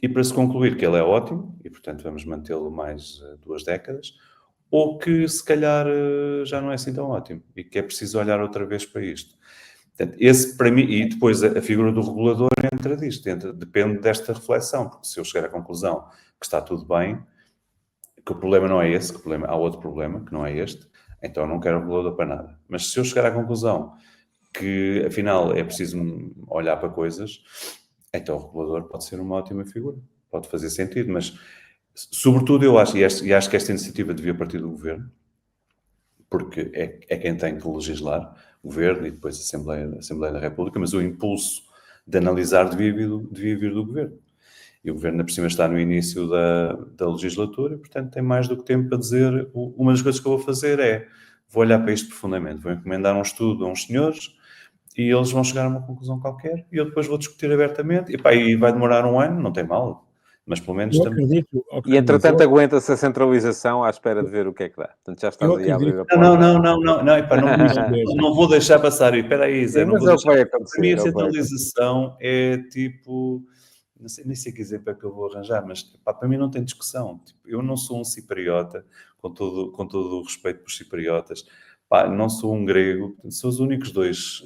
e para se concluir que ele é ótimo e, portanto, vamos mantê-lo mais 2 décadas, ou que, se calhar, já não é assim tão ótimo e que é preciso olhar outra vez para isto. Portanto, esse, para mim, e depois a figura do regulador entra disto, depende desta reflexão, porque se eu chegar à conclusão que está tudo bem, que o problema não é esse, há outro problema, que não é este, então eu não quero regulador para nada. Mas se eu chegar à conclusão que, afinal, é preciso olhar para coisas, então o regulador pode ser uma ótima figura, pode fazer sentido, mas, sobretudo, eu acho, e acho que esta iniciativa devia partir do Governo, porque é quem tem que legislar, o Governo e depois a Assembleia da República, mas o impulso de analisar devia vir do Governo. E o Governo, por cima, está no início da legislatura e, portanto, tem mais do que tempo para dizer. Uma das coisas que eu vou fazer vou olhar para isto profundamente, vou encomendar um estudo a uns senhores e eles vão chegar a uma conclusão qualquer e eu depois vou discutir abertamente. E vai demorar 1 ano, não tem mal, mas pelo menos... acredito. E, entretanto, aguenta-se a centralização à espera de ver o que é que dá. Portanto, já estás aí a abrir a porta. Não vou deixar passar. Espera aí, Zé. Mas é o que vai acontecer. Para mim, a centralização é tipo... nem sei que exemplo é que eu vou arranjar, mas para mim não tem discussão. Eu não sou um cipriota, com todo o respeito por cipriotas. Não sou um grego. São os únicos 2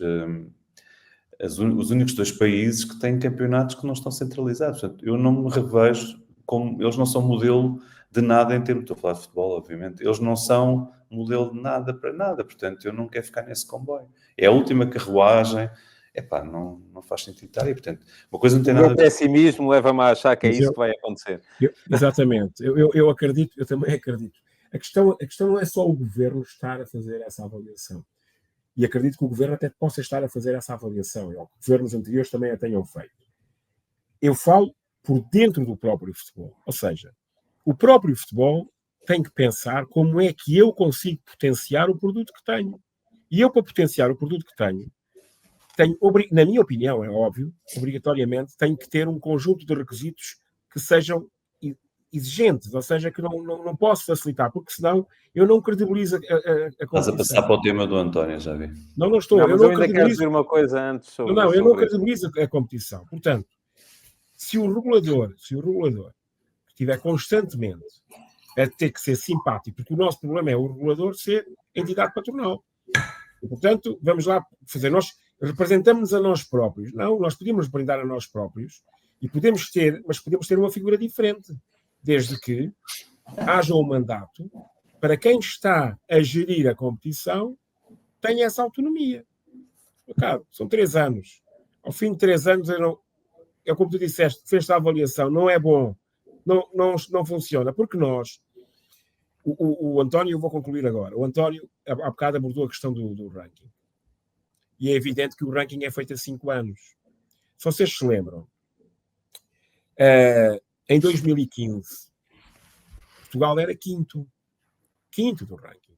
os únicos 2 países que têm campeonatos que não estão centralizados. Portanto, eu não me revejo como... Eles não são modelo de nada em termos... Estou a falar de futebol, obviamente. Eles não são modelo de nada para nada. Portanto, eu não quero ficar nesse comboio. É a última carruagem. Epá, não faz sentido estar aí. Portanto, uma coisa não tem nada a O ver... pessimismo leva-me a achar que é isso que vai acontecer. Exatamente. Eu acredito, eu também acredito. A questão não é só o governo estar a fazer essa avaliação. E acredito que o governo até possa estar a fazer essa avaliação. E que governos anteriores também a tenham feito. Eu falo por dentro do próprio futebol. Ou seja, o próprio futebol tem que pensar como é que eu consigo potenciar o produto que tenho. E eu, para potenciar o produto que tenho, na minha opinião, é óbvio, obrigatoriamente, tenho que ter um conjunto de requisitos que sejam exigentes, ou seja, que não posso facilitar, porque senão eu não credibilizo a competição. Estás a passar para o tema do António, já vi. Não estou. Não, mas eu ainda quero credibilizo... dizer uma coisa antes sobre eu não credibilizo a competição. Portanto, se o regulador estiver constantemente a ter que ser simpático, porque o nosso problema é o regulador ser entidade patronal. E, portanto, vamos lá fazer. Nós representamos a nós próprios. Não, nós podemos representar a nós próprios e podemos ter uma figura diferente, desde que haja um mandato para quem está a gerir a competição tenha essa autonomia. Claro, são 3 anos. Ao fim de 3 anos, é como tu disseste, fez a avaliação, não é bom, não funciona, porque nós, o António, eu vou concluir agora, o António há bocado abordou a questão do ranking. E é evidente que o ranking é feito há 5 anos. Se vocês se lembram, em 2015, Portugal era quinto do ranking.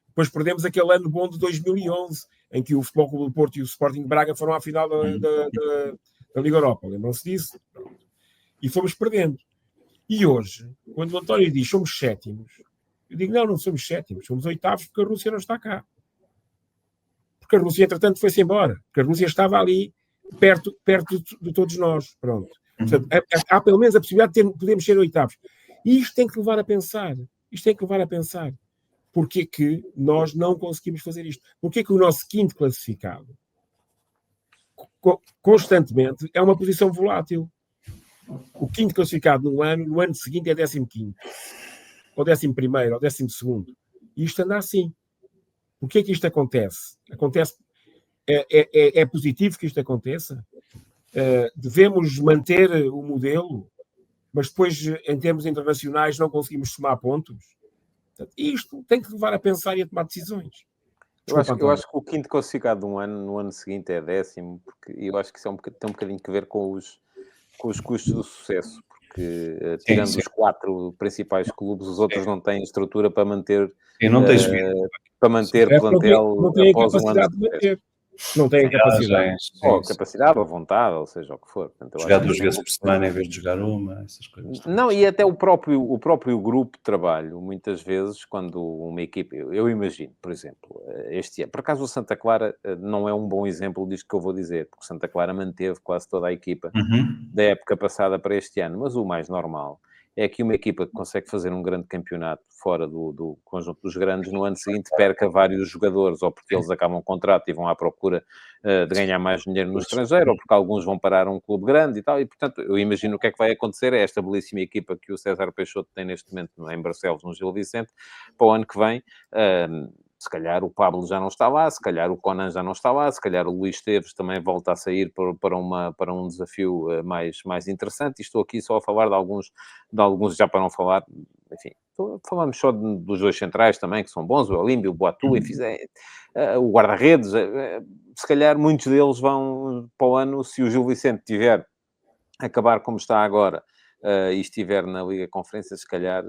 Depois perdemos aquele ano bom de 2011, em que o Futebol Clube do Porto e o Sporting de Braga foram à final da Liga Europa. Lembram-se disso? E fomos perdendo. E hoje, quando o António diz somos 7º, eu digo não somos 7º, somos 8º porque a Rússia não está cá. Porque a Rússia, entretanto, foi-se embora. Porque a Rússia estava ali perto de todos nós. Pronto. Portanto, há pelo menos a possibilidade de podermos ser 8º. E isto tem que levar a pensar. Porquê que nós não conseguimos fazer isto? Porquê que o nosso 5º classificado constantemente é uma posição volátil? O 5º classificado no ano seguinte é 15º, ou 11º, ou 12º. E isto anda assim. Porquê que isto acontece? É positivo que isto aconteça? Devemos manter o modelo, mas depois, em termos internacionais, não conseguimos somar pontos? Portanto, isto tem que levar a pensar e a tomar decisões. Eu acho que o 5º classificado no ano seguinte é 10º, porque eu acho que isso tem um bocadinho que ver com os custos do sucesso, porque tirando os 4 principais clubes, os outros não têm estrutura para manter, plantel após um ano de sucesso. Não têm capacidade. Ou capacidade, ou vontade, ou seja, o que for. Portanto, jogar 2 vezes por semana em vez de jogar uma, essas coisas. Não, e até o próprio grupo de trabalho, muitas vezes, quando uma equipe... Eu imagino, por exemplo, este ano... Por acaso o Santa Clara não é um bom exemplo disto que eu vou dizer, porque o Santa Clara manteve quase toda a equipa da época passada para este ano, mas o mais normal é que uma equipa que consegue fazer um grande campeonato fora do conjunto dos grandes, no ano seguinte perca vários jogadores, ou porque eles acabam o contrato e vão à procura de ganhar mais dinheiro no estrangeiro, ou porque alguns vão parar a um clube grande e tal, e portanto eu imagino o que é que vai acontecer é esta belíssima equipa que o César Peixoto tem neste momento em Barcelos, no Gil Vicente, para o ano que vem... se calhar o Pablo já não está lá, se calhar o Conan já não está lá, se calhar o Luís Esteves também volta a sair para um desafio mais interessante. E estou aqui só a falar de alguns já para não falar, enfim, falamos só dos 2 centrais também, que são bons, o Olímpio, o Boatu, enfim, o guarda-redes, se calhar muitos deles vão para o ano, se o Gil Vicente tiver acabar como está agora, e estiver na Liga Conferência, se calhar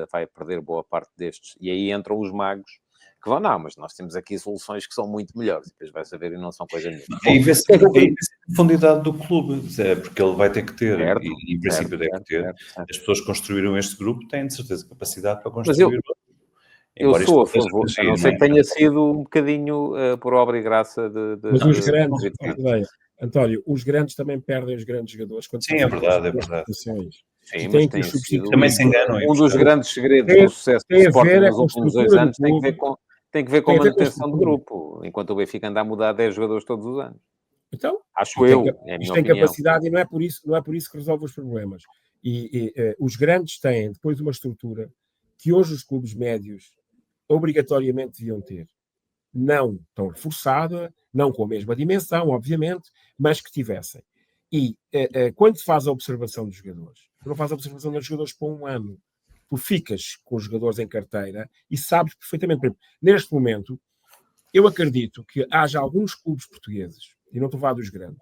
vai perder boa parte destes. E aí entram os magos, que vão, não, mas nós temos aqui soluções que são muito melhores, e depois vai saber e não são coisa nenhuma. Aí vê-se a profundidade do clube, porque ele vai ter que ter, certo, e em princípio deve ter, certo. As pessoas que construíram este grupo têm de certeza capacidade para construir outro. Eu sou a favor, a não ser que tenha sido um bocadinho por obra e graça de... Mas os grandes, António, os grandes também perdem os grandes jogadores. Quando sim, é verdade. Sim, mas tem sido... Também se enganam. Um dos grandes segredos do sucesso do Sporting nos últimos 2 anos tem que ver com a manutenção do grupo, enquanto o Benfica anda a mudar 10 jogadores todos os anos. Então, Acho eu, é a minha isto tem opinião. capacidade e não é por isso que resolve os problemas. Os grandes têm depois uma estrutura que hoje os clubes médios obrigatoriamente deviam ter. Não tão reforçada, não com a mesma dimensão, obviamente, mas que tivessem. E quando se faz a observação dos jogadores, tu não faz a observação dos jogadores por um ano. Tu ficas com os jogadores em carteira e sabes perfeitamente. Por exemplo, neste momento, eu acredito que haja alguns clubes portugueses, e não estou a falar dos grandes,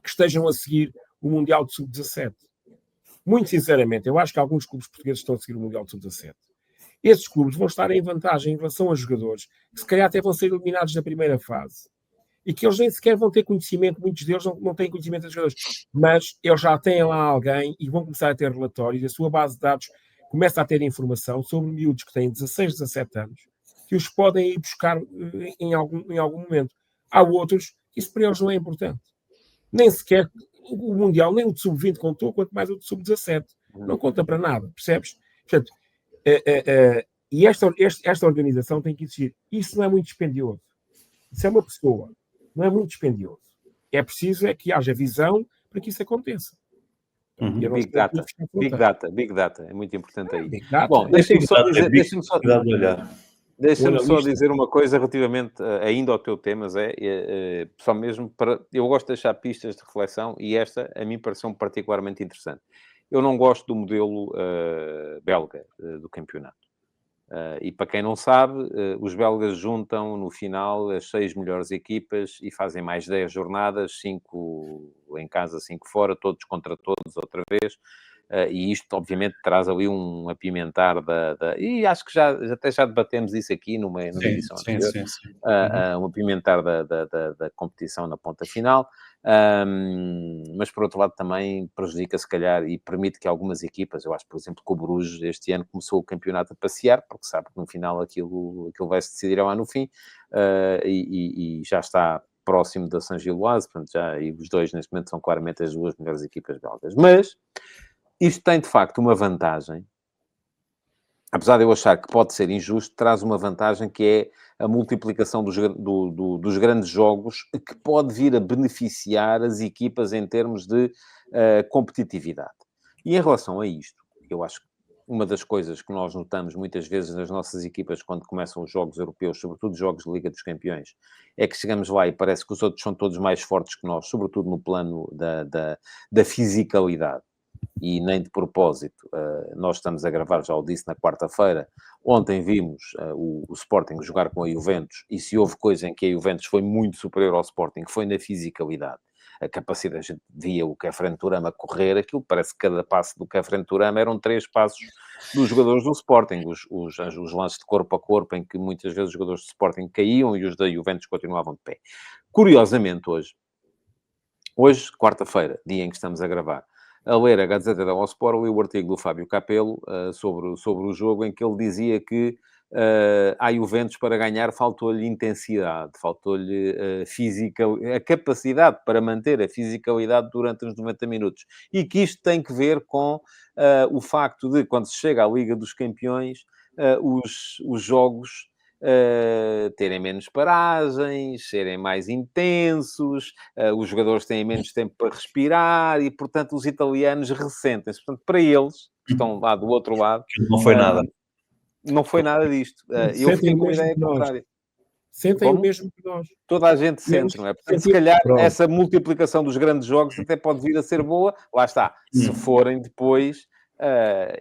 que estejam a seguir o Mundial de Sub-17. Muito sinceramente, eu acho que alguns clubes portugueses estão a seguir o Mundial de Sub-17. Esses clubes vão estar em vantagem em relação a jogadores que se calhar até vão ser eliminados na primeira fase. E que eles nem sequer vão ter conhecimento, muitos deles não têm conhecimento dos jogadores, mas eles já têm lá alguém e vão começar a ter relatórios, a sua base de dados começa a ter informação sobre miúdos que têm 16, 17 anos, que os podem ir buscar em algum momento. Há outros, isso para eles não é importante. Nem sequer o Mundial, nem o de Sub-20 contou, quanto mais o de Sub-17. Não conta para nada, percebes? Portanto, e esta organização tem que existir. Isso não é muito dispendioso. Isso é uma pessoa. Não é muito dispendioso. É preciso é que haja visão para que isso aconteça. Big Data. Big Data. Big Data. É muito importante aí. Big Data. Bom, deixa-me só dizer... Deixa-me só Olha, dizer uma coisa relativamente ainda ao teu tema, Zé, só mesmo para... Eu gosto de deixar pistas de reflexão e esta, a mim, pareceu-me particularmente interessante. Eu não gosto do modelo belga do campeonato. E para quem não sabe, os belgas juntam no final as 6 melhores equipas e fazem mais 10 jornadas, 5 em casa, 5 fora, todos contra todos outra vez. E isto, obviamente, traz ali um apimentar E acho que até já debatemos isso aqui numa edição anterior. Sim. Um apimentar da competição na ponta final. Mas, por outro lado, também prejudica, se calhar, e permite que algumas equipas... Eu acho, por exemplo, que o Bruges, este ano, começou o campeonato a passear, porque sabe que, no final, aquilo vai-se decidir lá no fim. E já está próximo da Saint-Gilloise, portanto, e os dois, neste momento, são claramente as duas melhores equipas belgas. Mas... isto tem, de facto, uma vantagem, apesar de eu achar que pode ser injusto, traz uma vantagem que é a multiplicação dos grandes jogos, que pode vir a beneficiar as equipas em termos de competitividade. E em relação a isto, eu acho que uma das coisas que nós notamos muitas vezes nas nossas equipas quando começam os jogos europeus, sobretudo jogos de Liga dos Campeões, é que chegamos lá e parece que os outros são todos mais fortes que nós, sobretudo no plano da fisicalidade. E nem de propósito, nós estamos a gravar, já o disse, na quarta-feira. Ontem vimos o Sporting jogar com a Juventus, e se houve coisa em que a Juventus foi muito superior ao Sporting, foi na fisicalidade. A capacidade, a gente via o Kefren Turam a correr, aquilo parece que cada passo do Kefren Turam eram 3 passos dos jogadores do Sporting. Os lances de corpo a corpo, em que muitas vezes os jogadores do Sporting caíam e os da Juventus continuavam de pé. Curiosamente, hoje, quarta-feira, dia em que estamos a gravar, a ler a Gazeta dello Sport, li o artigo do Fábio Capello sobre o jogo, em que ele dizia que à Juventus, para ganhar, faltou-lhe intensidade, faltou-lhe a capacidade para manter a fisicalidade durante os 90 minutos. E que isto tem que ver com o facto de, quando se chega à Liga dos Campeões, os jogos... terem menos paragens, serem mais intensos, os jogadores têm menos tempo para respirar e, portanto, os italianos ressentem-se. Portanto, para eles, que estão lá do outro lado... Não foi nada. Não foi nada disto. Eu fiquei com a ideia contrária. Sentem o mesmo que nós. Toda a gente sente, não é? Portanto, se calhar, essa multiplicação dos grandes jogos até pode vir a ser boa. Lá está. Se forem depois...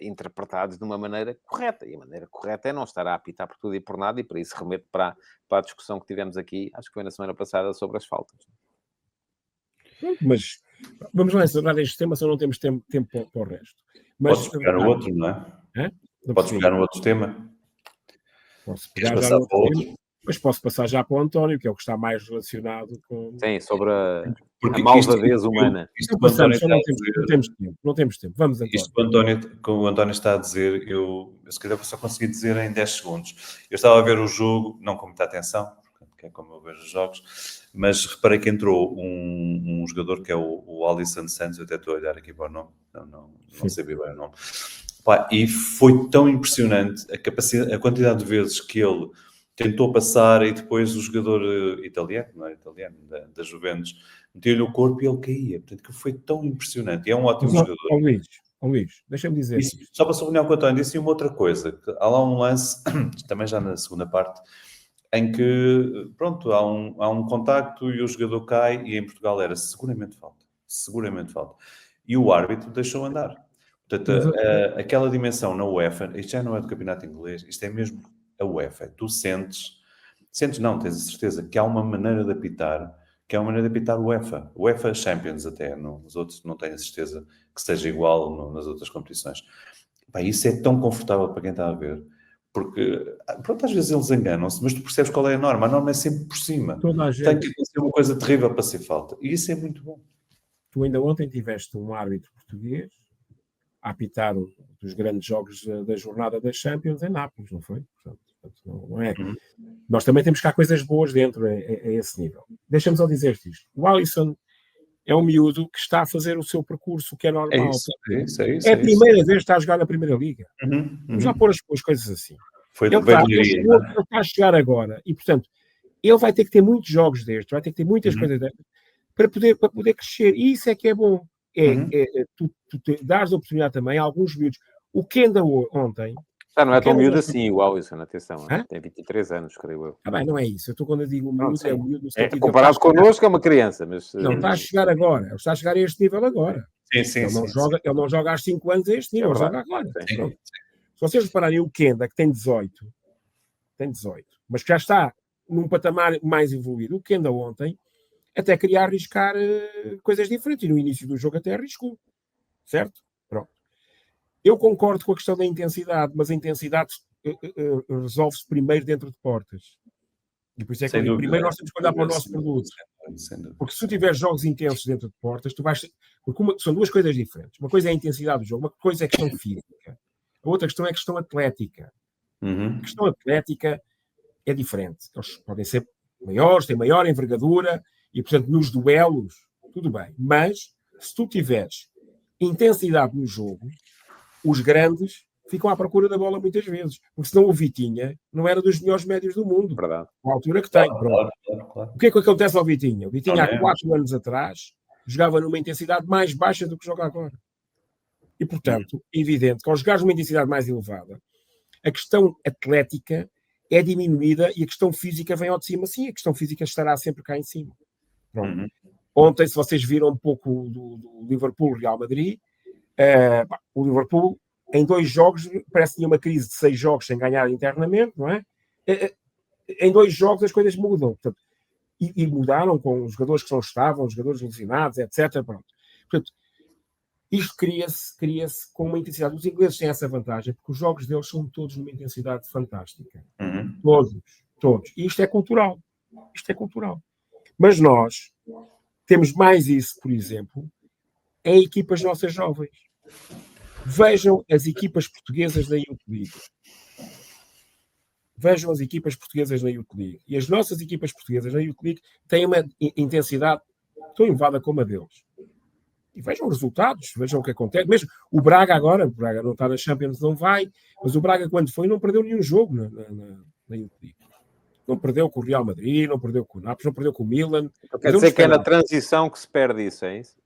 interpretados de uma maneira correta. E a maneira correta é não estar a apitar por tudo e por nada, e para isso remeto para a discussão que tivemos aqui, acho que foi na semana passada, sobre as faltas. Mas vamos lá encerrar este tema, só não temos tempo para o resto. Mas, podes pegar no outro, não é? Podes pegar no outro tema? Posso pegar já no outro tema, mas posso passar já para o António, que é o que está mais relacionado com... Sim, sobre a malvadez humana. Não temos tempo. Vamos, António. Isto que o António está a dizer, eu se calhar só consegui dizer em 10 segundos. Eu estava a ver o jogo, não com muita atenção, que é como eu vejo os jogos, mas reparei que entrou um jogador que é o Alisson Santos, eu até estou a olhar aqui para o nome, não sei bem o nome. E foi tão impressionante a quantidade de vezes que ele tentou passar e depois o jogador italiano, não é italiano, da Juventus, meteu-lhe o corpo e ele caía. Portanto, que foi tão impressionante. E é um ótimo jogador. Luís, deixa-me dizer Isso, só para sublinhar o que o António disse, e uma outra coisa, que há lá um lance, também já na segunda parte, em que, pronto, há um contacto e o jogador cai, e em Portugal era seguramente falta. E o árbitro deixou andar. Portanto, aquela dimensão na UEFA, isto já não é do campeonato inglês, isto é mesmo a UEFA. Tu sentes não, tens a certeza que há uma maneira de apitar, que é uma maneira de apitar o UEFA Champions até, nos outros não tenho a certeza que seja igual nas outras competições. Pá, isso é tão confortável para quem está a ver, porque, pronto, às vezes eles enganam-se, mas tu percebes qual é a norma é sempre por cima. Toda a gente. Tem que acontecer uma coisa terrível para ser falta, e isso é muito bom. Tu ainda ontem tiveste um árbitro português a apitar dos grandes jogos da jornada das Champions em Nápoles, não foi? Portanto, não é. Nós também temos cá coisas boas dentro a esse nível. Deixa-me só dizer-te isto. O Alisson é um miúdo que está a fazer o seu percurso, que é normal. É a primeira vez que está a jogar na Primeira Liga. Vamos lá pôr as coisas assim. Ele está a chegar agora. E, portanto, ele vai ter que ter muitos jogos destes, vai ter que ter muitas coisas destas para poder crescer. E isso é que é bom. Tu dares a oportunidade também a alguns miúdos. O Kenda ontem... Já não é tão miúdo assim, o Alisson, atenção. Tem 23 anos, creio eu. Bem, não é isso. Quando eu digo miúdo, é o miúdo no sentido... Comparado connosco, é uma criança, mas... Não, está a chegar agora. Ele está a chegar a este nível agora. Ele não joga há 5 anos a este nível, ele joga agora. Se vocês repararem, o Kenda, que tem 18, mas que já está num patamar mais evoluído, o Kenda ontem até queria arriscar coisas diferentes. E no início do jogo até arriscou. Certo? Pronto. Eu concordo com a questão da intensidade, mas a intensidade resolve-se primeiro dentro de portas. E por isso é que primeiro nós temos que olhar para o nosso produto. Porque se tu tiveres jogos intensos dentro de portas, tu vais... Porque são duas coisas diferentes. Uma coisa é a intensidade do jogo, uma coisa é a questão física. A outra questão é a questão atlética. A questão atlética é diferente. Eles podem ser maiores, têm maior envergadura, e, portanto, nos duelos, tudo bem. Mas, se tu tiveres intensidade no jogo, os grandes ficam à procura da bola muitas vezes. Porque senão o Vitinha não era dos melhores médios do mundo. Verdade. Com a altura que tem. Claro. O que é que acontece ao Vitinha? O Vitinha, há 4 anos atrás, jogava numa intensidade mais baixa do que joga agora. E, portanto, é evidente que ao jogares numa intensidade mais elevada, a questão atlética é diminuída e a questão física vem ao de cima. Sim, a questão física estará sempre cá em cima. Pronto. Ontem, se vocês viram um pouco do Liverpool-Real Madrid, o Liverpool, em 2 jogos, parece que tinha uma crise de 6 jogos sem ganhar internamente, não é? Em 2 jogos as coisas mudam. Portanto, e mudaram com os jogadores que estavam, os jogadores lesionados, etc. Pronto. Portanto, isto cria-se com uma intensidade. Os ingleses têm essa vantagem, porque os jogos deles são todos numa intensidade fantástica. Todos. E isto é cultural. Mas nós temos mais isso, por exemplo, em equipas nossas jovens. Vejam as equipas portuguesas da Youth League. E as nossas equipas portuguesas da Youth League têm uma intensidade tão elevada como a deles. E vejam os resultados, vejam o que acontece. Mesmo o Braga agora, o Braga não está na Champions, não vai, mas o Braga, quando foi, não perdeu nenhum jogo na Youth League. Não perdeu com o Real Madrid, não perdeu com o Nápoles, não perdeu com o Milan. Quer dizer que é na transição que se perde isso, é isso?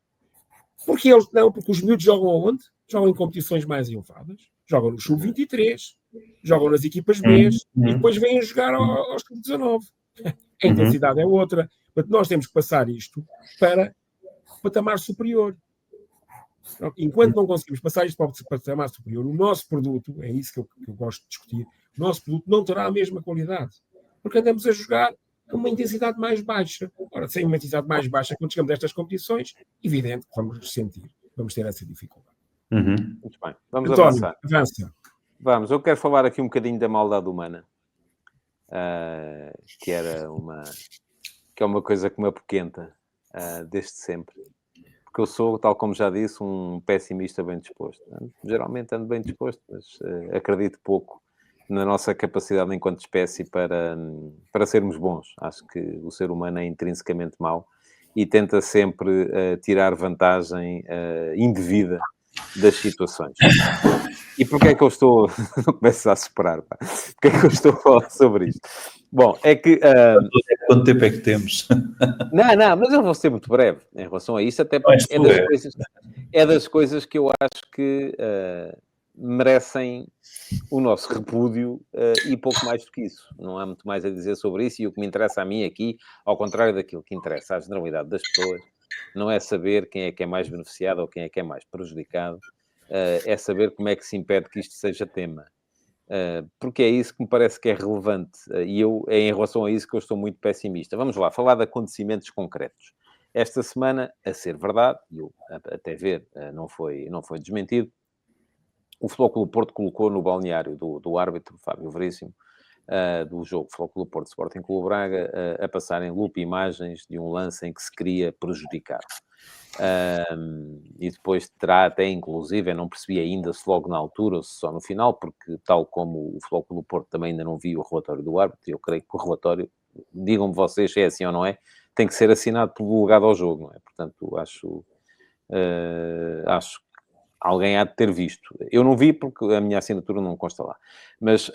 Porque os miúdos jogam aonde? Jogam em competições mais elevadas. Jogam no Sub-23, jogam nas equipas B e depois vêm jogar aos Sub-19. A intensidade é outra. Portanto, nós temos que passar isto para o patamar superior. Enquanto não conseguimos passar isto para o patamar superior, o nosso produto, é isso que eu gosto de discutir, o nosso produto não terá a mesma qualidade. Porque andamos a jogar com uma intensidade mais baixa. Ora, sem uma intensidade mais baixa, quando chegamos a estas competições, evidente que vamos ressentir, vamos ter essa dificuldade. Muito bem. Vamos António, avançar. Avança. Vamos, eu quero falar aqui um bocadinho da maldade humana. Que é uma coisa que me apoquenta desde sempre. Porque eu sou, tal como já disse, um pessimista bem disposto. Geralmente ando bem disposto, mas acredito pouco na nossa capacidade enquanto espécie para sermos bons. Acho que o ser humano é intrinsecamente mau e tenta sempre tirar vantagem indevida das situações. E porquê é que eu estou... Não começo a superar, pá. Porquê é que eu estou a falar sobre isto? Bom, é que... Quanto tempo é que temos? Não, mas eu vou ser muito breve em relação a isso, até Mas porque tu é das coisas que eu acho que merecem o nosso repúdio e pouco mais do que isso. Não há muito mais a dizer sobre isso, e o que me interessa a mim aqui, ao contrário daquilo que interessa à generalidade das pessoas, não é saber quem é que é mais beneficiado ou quem é que é mais prejudicado, é saber como é que se impede que isto seja tema. Porque é isso que me parece que é relevante, e é em relação a isso que eu estou muito pessimista. Vamos lá, falar de acontecimentos concretos. Esta semana, a ser verdade, e eu até ver, não foi desmentido, o Futebol Clube Porto colocou no balneário do árbitro, Fábio Veríssimo, do jogo Futebol Clube Porto Sporting Clube Braga, a passar em loop imagens de um lance em que se queria prejudicar. E depois terá até, inclusive, eu não percebi ainda se logo na altura ou se só no final, porque tal como o Futebol Clube Porto também ainda não viu o relatório do árbitro, eu creio que o relatório, digam-me vocês se é assim ou não é, tem que ser assinado pelo delegado ao jogo, não é? Portanto, acho que alguém há de ter visto. Eu não vi porque a minha assinatura não consta lá. Mas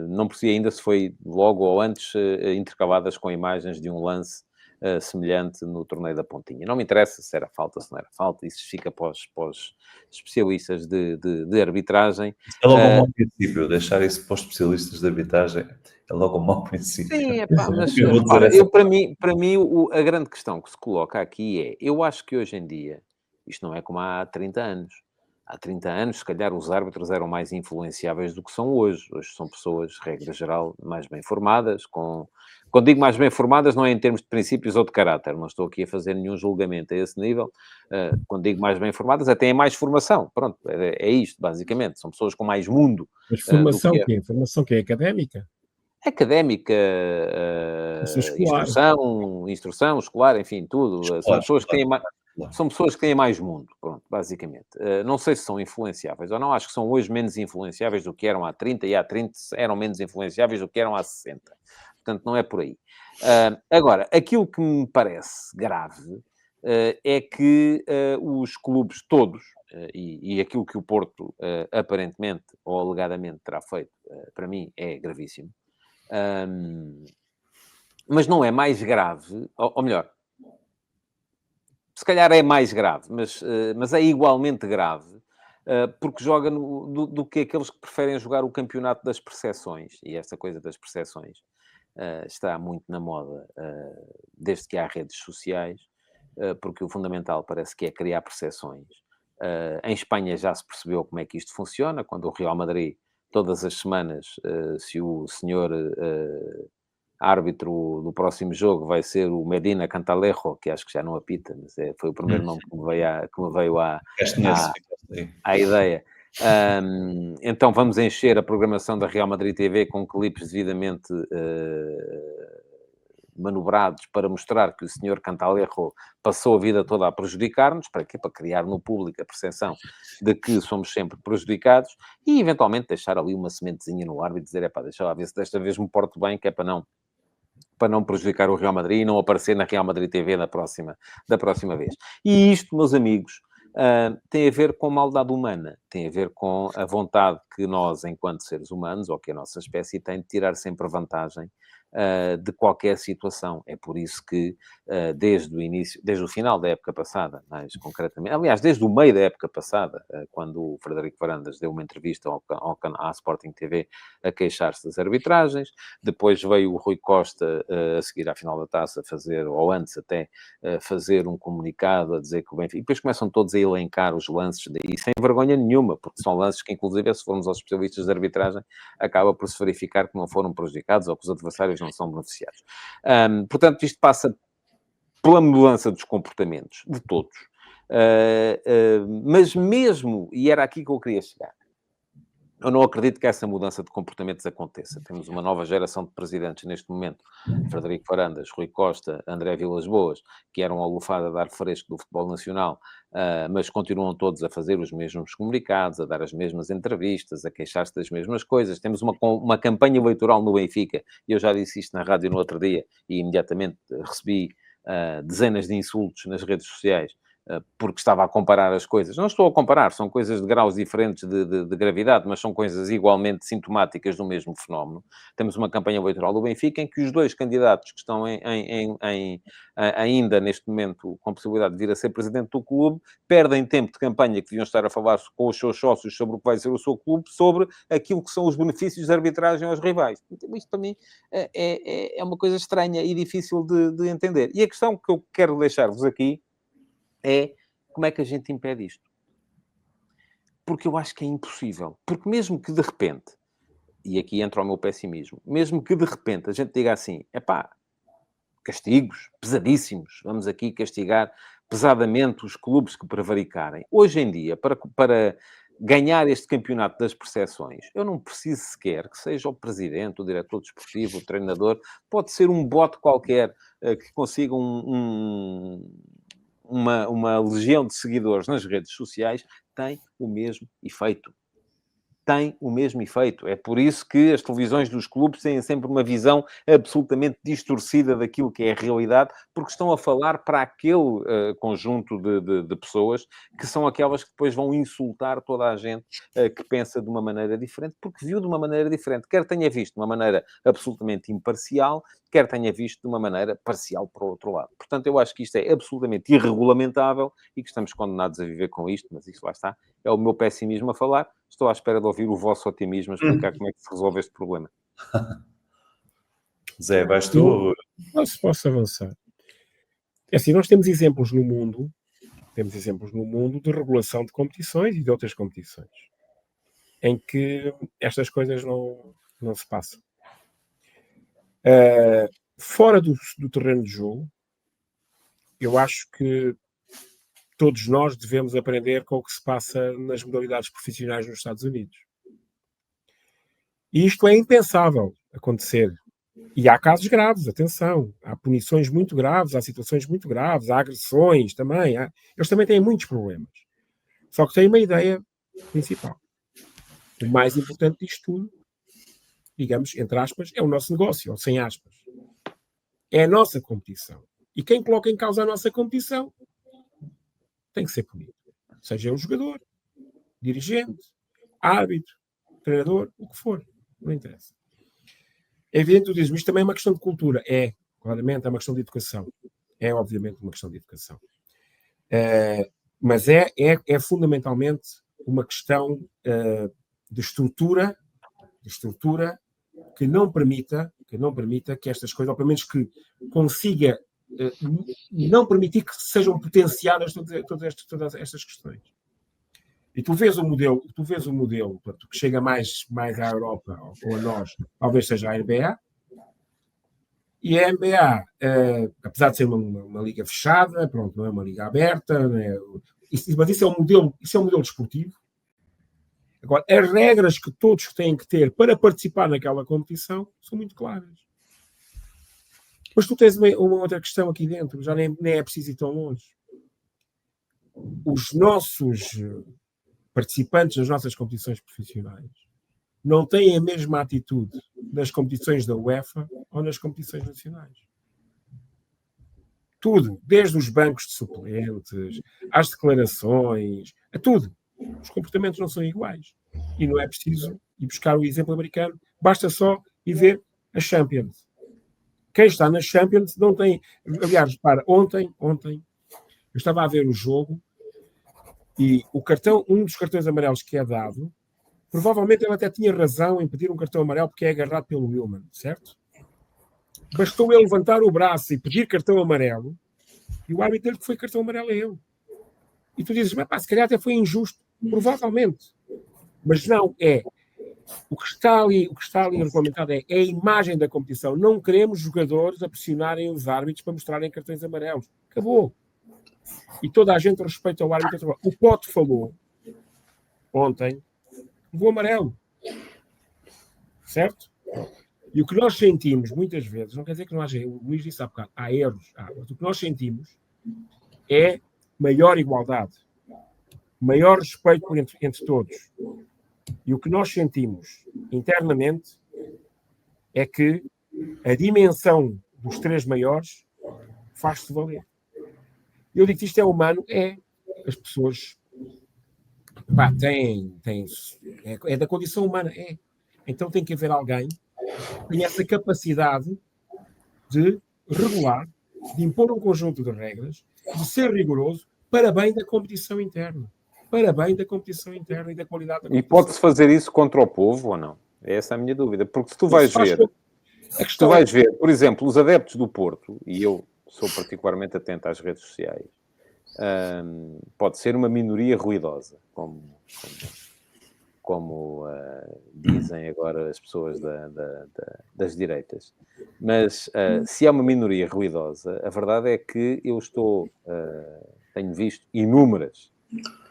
não percebi ainda se foi logo ou antes intercaladas com imagens de um lance semelhante no torneio da Pontinha. Não me interessa se era falta, se não era falta. Isso fica para os especialistas de arbitragem. é logo um mau princípio, deixar isso para os especialistas de arbitragem é logo um mau princípio. Sim, epá, mas Eu vou dizer repara, para mim a grande questão que se coloca aqui é, eu acho que hoje em dia, isto não é como há 30 anos. Há 30 anos, se calhar, os árbitros eram mais influenciáveis do que são hoje. Hoje são pessoas, regra geral, mais bem formadas. Quando digo mais bem formadas, não é em termos de princípios ou de caráter. Não estou aqui a fazer nenhum julgamento a esse nível. Quando digo mais bem formadas, até têm mais formação. Pronto, é isto, basicamente. São pessoas com mais mundo Mas do que formação é. que é? Formação que é académica? Académica, Formação escolar. instrução escolar, enfim, tudo. São pessoas que têm mais... Claro. São pessoas que têm mais mundo, pronto, basicamente. Não sei se são influenciáveis ou não, acho que são hoje menos influenciáveis do que eram há 30, e há 30 eram menos influenciáveis do que eram há 60. Portanto, não é por aí. Agora, aquilo que me parece grave é que os clubes todos, e aquilo que o Porto aparentemente ou alegadamente terá feito, para mim é gravíssimo, mas não é mais grave, ou melhor, se calhar é mais grave, mas é igualmente grave, porque joga do que aqueles que preferem jogar o campeonato das percepções. E esta coisa das percepções está muito na moda desde que há redes sociais, porque o fundamental parece que é criar percepções. Em Espanha já se percebeu como é que isto funciona, quando o Real Madrid, todas as semanas, se o senhor árbitro do próximo jogo vai ser o Medina Cantalejo, que acho que já não apita, mas foi o primeiro nome que me veio à ideia. Então vamos encher a programação da Real Madrid TV com clipes devidamente manobrados para mostrar que o senhor Cantalejo passou a vida toda a prejudicar-nos. Para quê? Para criar no público a percepção de que somos sempre prejudicados e, eventualmente, deixar ali uma sementezinha no árbitro e dizer, deixa lá ver se desta vez me porto bem, que é para não prejudicar o Real Madrid e não aparecer na Real Madrid TV da próxima vez. E isto, meus amigos, tem a ver com maldade humana, tem a ver com a vontade que nós, enquanto seres humanos, ou que a nossa espécie tem de tirar sempre vantagem de qualquer situação. É por isso que, desde o final da época passada, mais concretamente, aliás, desde o meio da época passada, quando o Frederico Varandas deu uma entrevista à Sporting TV a queixar-se das arbitragens, depois veio o Rui Costa a seguir à final da taça ou antes até, fazer um comunicado a dizer que o Benfica... E depois começam todos a elencar os lances, e sem vergonha nenhuma, porque são lances que, inclusive, se formos aos especialistas de arbitragem, acaba por se verificar que não foram prejudicados ou que os adversários não são beneficiados. Portanto, isto passa pela mudança dos comportamentos de todos. Mas mesmo, e era aqui que eu queria chegar, eu não acredito que essa mudança de comportamentos aconteça. Temos uma nova geração de presidentes neste momento. Frederico Varandas, Rui Costa, André Vilas-Boas, que eram a lufada de ar fresco do futebol nacional, mas continuam todos a fazer os mesmos comunicados, a dar as mesmas entrevistas, a queixar-se das mesmas coisas. Temos uma campanha eleitoral no Benfica, e eu já disse isto na rádio no outro dia, e imediatamente recebi dezenas de insultos nas redes sociais, porque estava a comparar as coisas. Não estou a comparar, são coisas de graus diferentes de gravidade, mas são coisas igualmente sintomáticas do mesmo fenómeno. Temos uma campanha eleitoral do Benfica em que os dois candidatos que estão ainda neste momento com possibilidade de vir a ser presidente do clube, perdem tempo de campanha que deviam estar a falar com os seus sócios sobre o que vai ser o seu clube, sobre aquilo que são os benefícios de arbitragem aos rivais. Então, isto para mim é uma coisa estranha e difícil de entender. E a questão que eu quero deixar-vos aqui é como é que a gente impede isto? Porque eu acho que é impossível. Porque mesmo que de repente, e aqui entra o meu pessimismo, mesmo que de repente a gente diga assim, castigos pesadíssimos, vamos aqui castigar pesadamente os clubes que prevaricarem. Hoje em dia, para ganhar este campeonato das percepções, eu não preciso sequer que seja o presidente, o diretor desportivo, o treinador, pode ser um bote qualquer que consiga uma legião de seguidores nas redes sociais, tem o mesmo efeito. Tem o mesmo efeito. É por isso que as televisões dos clubes têm sempre uma visão absolutamente distorcida daquilo que é a realidade, porque estão a falar para aquele conjunto de pessoas que são aquelas que depois vão insultar toda a gente que pensa de uma maneira diferente, porque viu de uma maneira diferente. Quer tenha visto de uma maneira absolutamente imparcial, quer tenha visto de uma maneira parcial para o outro lado. Portanto, eu acho que isto é absolutamente irregulamentável e que estamos condenados a viver com isto, mas isto lá está. É o meu pessimismo a falar. Estou à espera de ouvir o vosso otimismo a explicar como é que se resolve este problema. Zé, vais tu? Posso avançar. É assim, nós temos exemplos no mundo de regulação de competições e de outras competições em que estas coisas não se passam. Fora do terreno de jogo, eu acho que todos nós devemos aprender com o que se passa nas modalidades profissionais nos Estados Unidos. E isto é impensável acontecer. E há casos graves, atenção. Há punições muito graves, há situações muito graves, há agressões também. Eles também têm muitos problemas. Só que têm uma ideia principal. O mais importante disto tudo, digamos, entre aspas, é o nosso negócio, ou sem aspas. É a nossa competição. E quem coloca em causa a nossa competição tem que ser punido. Seja o jogador, dirigente, árbitro, treinador, o que for. Não interessa. É evidente que tu dizes, mas isto também é uma questão de cultura. Claramente, é uma questão de educação. É, obviamente, uma questão de educação. Mas é fundamentalmente uma questão de estrutura que não permita que estas coisas, ou pelo menos que consiga não permitir que sejam potenciadas todas estas questões. E tu vês o modelo, portanto, que chega mais à Europa ou a nós, talvez seja a NBA. E a NBA, apesar de ser uma liga fechada, pronto, não é uma liga aberta, mas isso é um modelo desportivo. Agora, as regras que todos têm que ter para participar naquela competição são muito claras. Mas tu tens uma outra questão aqui dentro, já nem é preciso ir tão longe. Os nossos participantes nas nossas competições profissionais não têm a mesma atitude nas competições da UEFA ou nas competições nacionais. Tudo, desde os bancos de suplentes, às declarações, a tudo. Os comportamentos não são iguais. E não é preciso ir buscar o exemplo americano, basta só ir ver a Champions. Quem está na Champions não tem... Aliás, repara, ontem eu estava a ver o jogo e um dos cartões amarelos que é dado, provavelmente ele até tinha razão em pedir um cartão amarelo porque é agarrado pelo Willman, certo? Bastou ele levantar o braço e pedir cartão amarelo e o árbitro dele que foi cartão amarelo a ele. E tu dizes, mas se calhar até foi injusto. Provavelmente. Mas não é. O que está ali regulamentado é a imagem da competição. Não queremos jogadores a pressionarem os árbitros para mostrarem cartões amarelos. Acabou. E toda a gente respeita o árbitro. O Pote falou ontem, levou amarelo. Certo? E o que nós sentimos muitas vezes, não quer dizer que não haja, o Luís disse há bocado, há erros. Mas o que nós sentimos é maior igualdade, maior respeito entre todos. E o que nós sentimos internamente é que a dimensão dos três maiores faz-se valer. Eu digo que isto é humano, as pessoas é da condição humana, Então tem que haver alguém que tenha essa capacidade de regular, de impor um conjunto de regras, de ser rigoroso para bem da competição interna. Para bem da competição interna e da qualidade da competição. E pode-se fazer isso contra o povo ou não? Essa é a minha dúvida. Porque se tu vais ver, por exemplo, os adeptos do Porto, e eu sou particularmente atento às redes sociais, pode ser uma minoria ruidosa, como dizem agora as pessoas das direitas. Mas se é uma minoria ruidosa, a verdade é que eu tenho visto inúmeras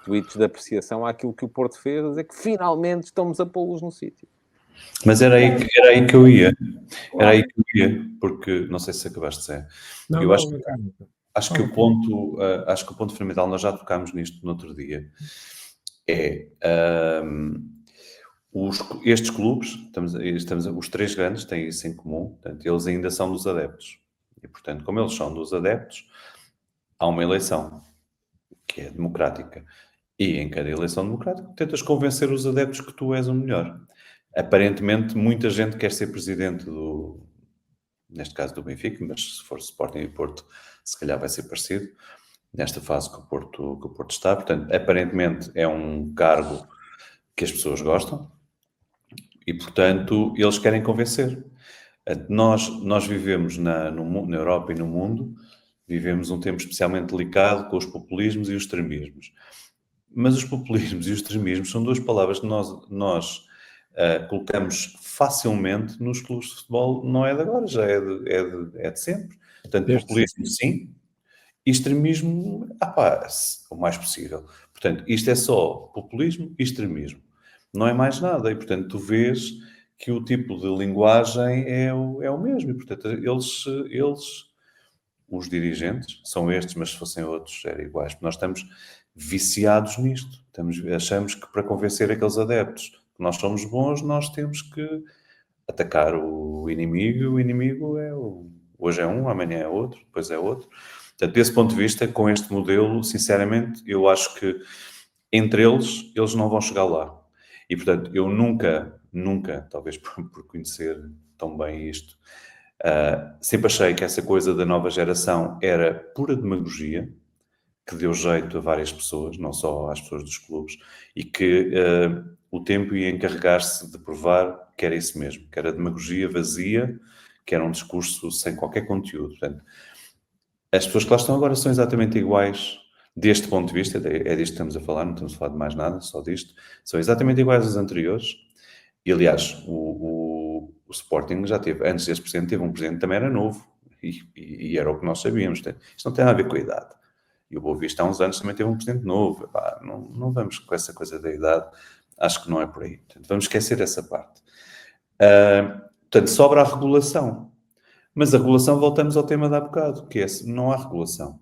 tweets de apreciação àquilo que o Porto fez, a dizer que finalmente estamos a pô-los no sítio. Mas era aí que eu ia. Era aí que eu ia, porque não sei se acabaste de dizer. Acho que o ponto fundamental, nós já tocámos nisto no outro dia, estes clubes, os três grandes têm isso em comum, portanto, eles ainda são dos adeptos. E, portanto, como eles são dos adeptos, há uma eleição que é democrática. E em cada eleição democrática tentas convencer os adeptos que tu és o melhor. Aparentemente, muita gente quer ser presidente neste caso do Benfica, mas se for Sporting e Porto, se calhar vai ser parecido, nesta fase que o Porto está. Portanto, aparentemente é um cargo que as pessoas gostam e, portanto, eles querem convencer. Nós vivemos na Europa e no mundo, vivemos um tempo especialmente delicado com os populismos e os extremismos. Mas os populismos e os extremismos são duas palavras que nós colocamos facilmente nos clubes de futebol, não é de agora, já é de sempre. Portanto, populismo sim, e extremismo, o mais possível. Portanto, isto é só populismo e extremismo. Não é mais nada. E, portanto, tu vês que o tipo de linguagem é o mesmo. E, portanto, eles, os dirigentes, são estes, mas se fossem outros, eram iguais. Porque nós estamos viciados nisto. Achamos que para convencer aqueles adeptos que nós somos bons, nós temos que atacar o inimigo. O inimigo hoje é um, amanhã é outro, depois é outro. Portanto, desse ponto de vista, com este modelo, sinceramente, eu acho que entre eles não vão chegar lá. E, portanto, eu nunca, talvez por conhecer tão bem isto, sempre achei que essa coisa da nova geração era pura demagogia, que deu jeito a várias pessoas, não só às pessoas dos clubes, e que o tempo ia encarregar-se de provar que era isso mesmo, que era demagogia vazia, que era um discurso sem qualquer conteúdo. Portanto, as pessoas que lá estão agora são exatamente iguais deste ponto de vista, é disto que estamos a falar, não estamos a falar de mais nada, só disto, são exatamente iguais aos anteriores. E, aliás, o Sporting já teve, antes deste presidente, teve um presidente que também era novo, e era o que nós sabíamos. Isto não tem nada a ver com a idade. E o Boa Vista há uns anos também teve um presidente novo. Não vamos com essa coisa da idade, acho que não é por aí. Portanto, vamos esquecer essa parte. Portanto, sobra a regulação. Mas a regulação, voltamos ao tema de há bocado, que é, não há regulação.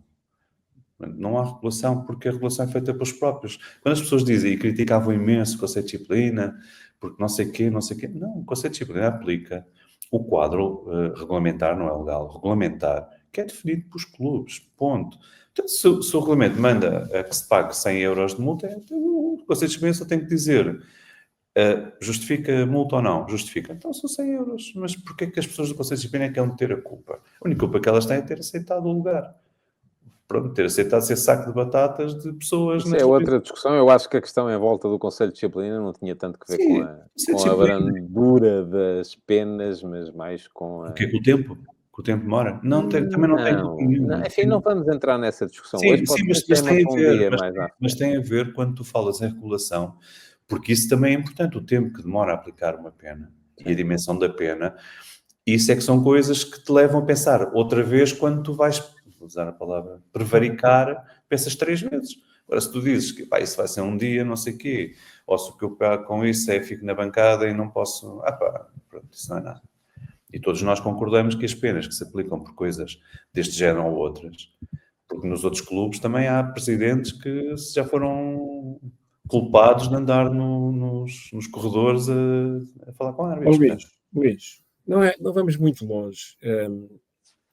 Não há regulação, porque a regulação é feita pelos próprios. Quando as pessoas dizem e criticavam imenso o conceito de disciplina, porque não sei o quê, não, o conceito de disciplina aplica o quadro regulamentar, não é legal, regulamentar, que é definido pelos clubes, ponto. Portanto, se o regulamento manda que se pague 100 euros de multa, o conceito de disciplina só tem que dizer justifica multa ou não? Justifica. Então são 100 euros. Mas porquê que as pessoas do conceito de disciplina querem ter a culpa? A única culpa que elas têm é ter aceitado o lugar. Pronto, ter aceitado ser saco de batatas de pessoas... Isso é outra discussão. Eu acho que a questão em volta do Conselho de Disciplina não tinha tanto que ver com a brandura das penas, mas mais com a... O que é com o tempo? Que o tempo demora? Também não tem culpa nenhuma. Enfim, não vamos entrar nessa discussão. Sim, hoje mas tem a ver quando tu falas em regulação, porque isso também é importante, o tempo que demora a aplicar uma pena e a dimensão da pena. Isso é que são coisas que te levam a pensar outra vez quando tu vais... vou usar a palavra, prevaricar, pensas 3 vezes. Agora, se tu dizes que isso vai ser um dia, não sei o quê, ou se o que eu pago com isso fico na bancada e não posso... pronto, isso não é nada. E todos nós concordamos que as penas que se aplicam por coisas deste género ou outras, porque nos outros clubes também há presidentes que já foram culpados de andar nos corredores a falar com árbitros. Luís, não vamos muito longe.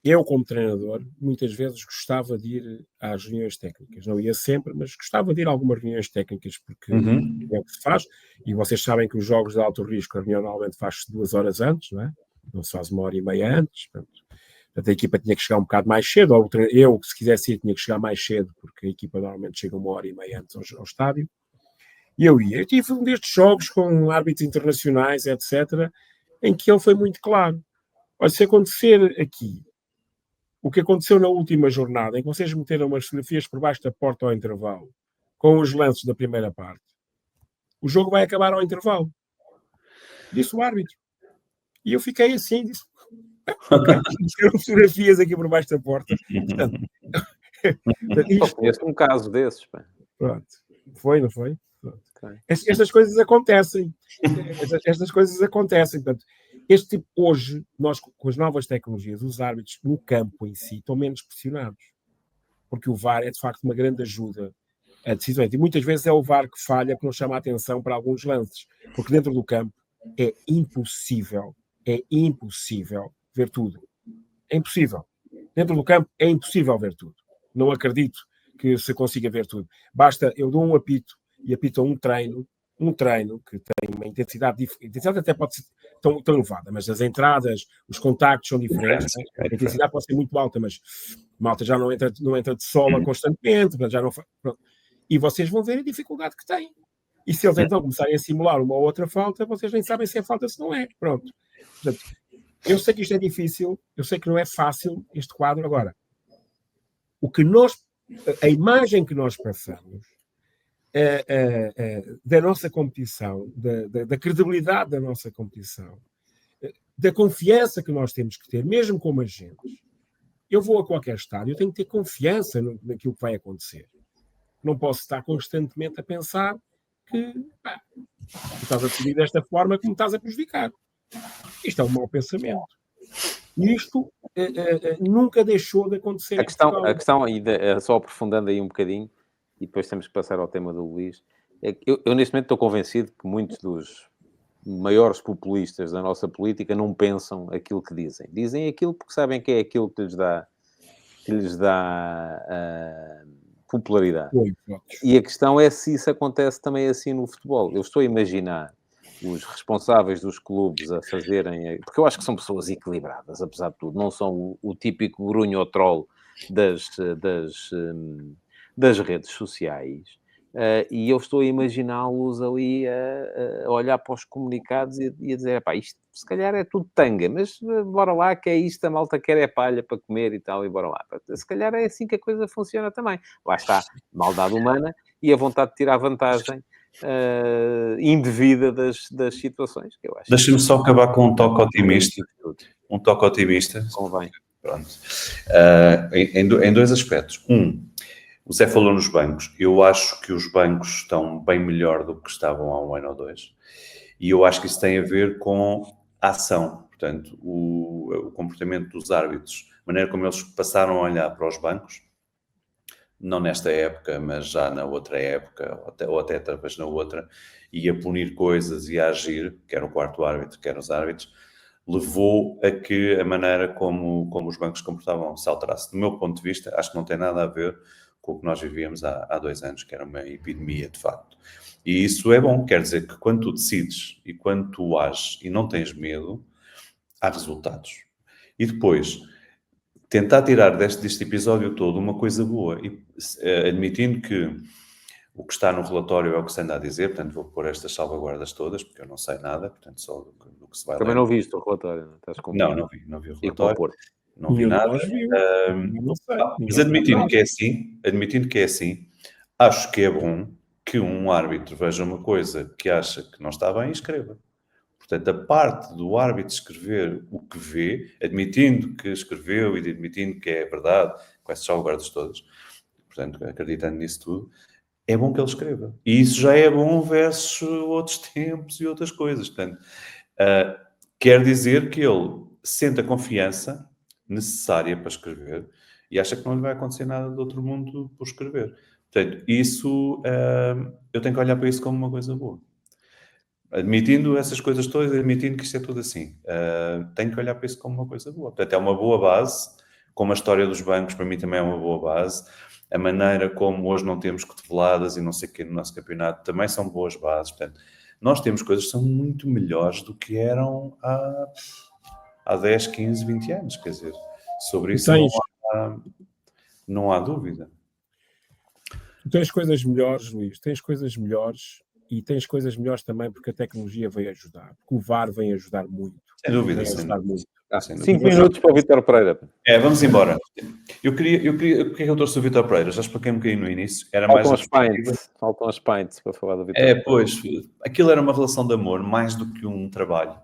eu, como treinador, muitas vezes gostava de ir às reuniões técnicas. Não ia sempre, mas gostava de ir a algumas reuniões técnicas, porque é o que se faz. E vocês sabem que os jogos de alto risco, a reunião normalmente faz-se 2 horas antes, não é? Não se faz 1h30 antes. Portanto, a equipa tinha que chegar um bocado mais cedo. Ou eu, se quisesse ir, tinha que chegar mais cedo, porque a equipa normalmente chega 1h30 antes ao estádio. E eu ia. Eu tive um destes jogos com árbitros internacionais, etc., em que ele foi muito claro. Olha, se acontecer aqui o que aconteceu na última jornada, em que vocês meteram umas fotografias por baixo da porta ao intervalo, com os lances da primeira parte, o jogo vai acabar ao intervalo. Disse o árbitro. E eu fiquei assim, disse, ok, meteram fotografias aqui por baixo da porta. Portanto, Só conheço um caso desses, pá. Pronto. Foi, não foi? Okay. Estas coisas acontecem. Estas coisas acontecem. Portanto, este tipo, hoje, nós com as novas tecnologias, os árbitros no campo em si estão menos pressionados. Porque o VAR é de facto uma grande ajuda a decisões. E muitas vezes é o VAR que falha, que não chama a atenção para alguns lances. Porque dentro do campo é impossível ver tudo. É impossível. Dentro do campo é impossível ver tudo. Não acredito que se consiga ver tudo. Basta, eu dou um apito e apito um treino que tem uma intensidade diferente. A intensidade até pode ser tão elevada, mas as entradas, os contactos são diferentes. Né? A intensidade pode ser muito alta, mas malta já não entra de sola constantemente, já não. E vocês vão ver a dificuldade que têm. E se eles então começarem a simular uma ou outra falta, vocês nem sabem se é falta, se não é. Pronto. Portanto, eu sei que isto é difícil, eu sei que não é fácil este quadro. Agora, a imagem que nós passamos da nossa competição, da credibilidade da nossa competição, da confiança que nós temos que ter, mesmo como agentes. Eu vou a qualquer estádio, eu tenho que ter confiança naquilo que vai acontecer. Não posso estar constantemente a pensar que tu estás a decidir desta forma que me estás a prejudicar. Isto é um mau pensamento. E isto nunca deixou de acontecer. A questão só aprofundando aí um bocadinho, e depois temos que passar ao tema do Luís, é que eu neste momento estou convencido que muitos dos maiores populistas da nossa política não pensam aquilo que dizem. Dizem aquilo porque sabem que é aquilo que lhes dá popularidade. E a questão é se isso acontece também assim no futebol. Eu estou a imaginar os responsáveis dos clubes a fazerem... Porque eu acho que são pessoas equilibradas, apesar de tudo. Não são o típico grunho ou troll das redes sociais. E eu estou a imaginá-los ali a olhar para os comunicados e a dizer, pá, isto se calhar é tudo tanga, mas bora lá que é isto, a malta quer é palha para comer e tal, e bora lá. Se calhar é assim que a coisa funciona também. Lá está, maldade humana e a vontade de tirar vantagem indevida das situações, que eu acho. Deixa-me só acabar com um toque otimista. Convém. Pronto. Em dois aspectos. O Zé falou nos bancos. Eu acho que os bancos estão bem melhor do que estavam há um ano ou dois. E eu acho que isso tem a ver com a ação. Portanto, o comportamento dos árbitros, a maneira como eles passaram a olhar para os bancos, não nesta época, mas já na outra época, ou até talvez na outra, e a punir coisas e a agir, quer o quarto árbitro, quer os árbitros, levou a que a maneira como os bancos se comportavam se alterasse. Do meu ponto de vista, acho que não tem nada a ver com o que nós vivíamos há 2 anos, que era uma epidemia, de facto. E isso é bom, quer dizer que quando tu decides e quando tu ages e não tens medo, há resultados. E depois, tentar tirar deste episódio todo uma coisa boa, e admitindo que o que está no relatório é o que se anda a dizer, portanto vou pôr estas salvaguardas todas, porque eu não sei nada, portanto só do que se vai Também ler. não viste o relatório, não estás com Não vi o relatório, não vi nada. Mas admitindo que é assim, acho que é bom que um árbitro veja uma coisa que acha que não está bem e escreva. Portanto, a parte do árbitro escrever o que vê, admitindo que escreveu e admitindo que é verdade, com essas salvaguardas todas, portanto, acreditando nisso tudo, é bom que ele escreva. E isso já é bom versus outros tempos e outras coisas. Portanto, quer dizer que ele sente a confiança necessária para escrever e acha que não lhe vai acontecer nada de outro mundo por escrever. Portanto, isso, eu tenho que olhar para isso como uma coisa boa. Admitindo essas coisas todas, admitindo que isto é tudo assim, tenho que olhar para isso como uma coisa boa. Portanto, é uma boa base como a história dos bancos, para mim também é uma boa base. A maneira como hoje não temos cotoveladas e não sei o que no nosso campeonato também são boas bases. Portanto, nós temos coisas que são muito melhores do que eram há 10, 15, 20 anos. Quer dizer, sobre isso não há dúvida. Tu tens coisas melhores, Luís, tens coisas melhores e tens coisas melhores também porque a tecnologia veio ajudar, porque o VAR vem ajudar muito. Sem dúvida, Vem ajudar muito. 5 minutos para o Vítor Pereira. Vamos embora. Eu queria, porque é que eu trouxe o Vítor Pereira? Já expliquei um bocadinho no início. Era Faltam as pints para falar do Vítor Pereira. Pois, aquilo era uma relação de amor mais do que um trabalho.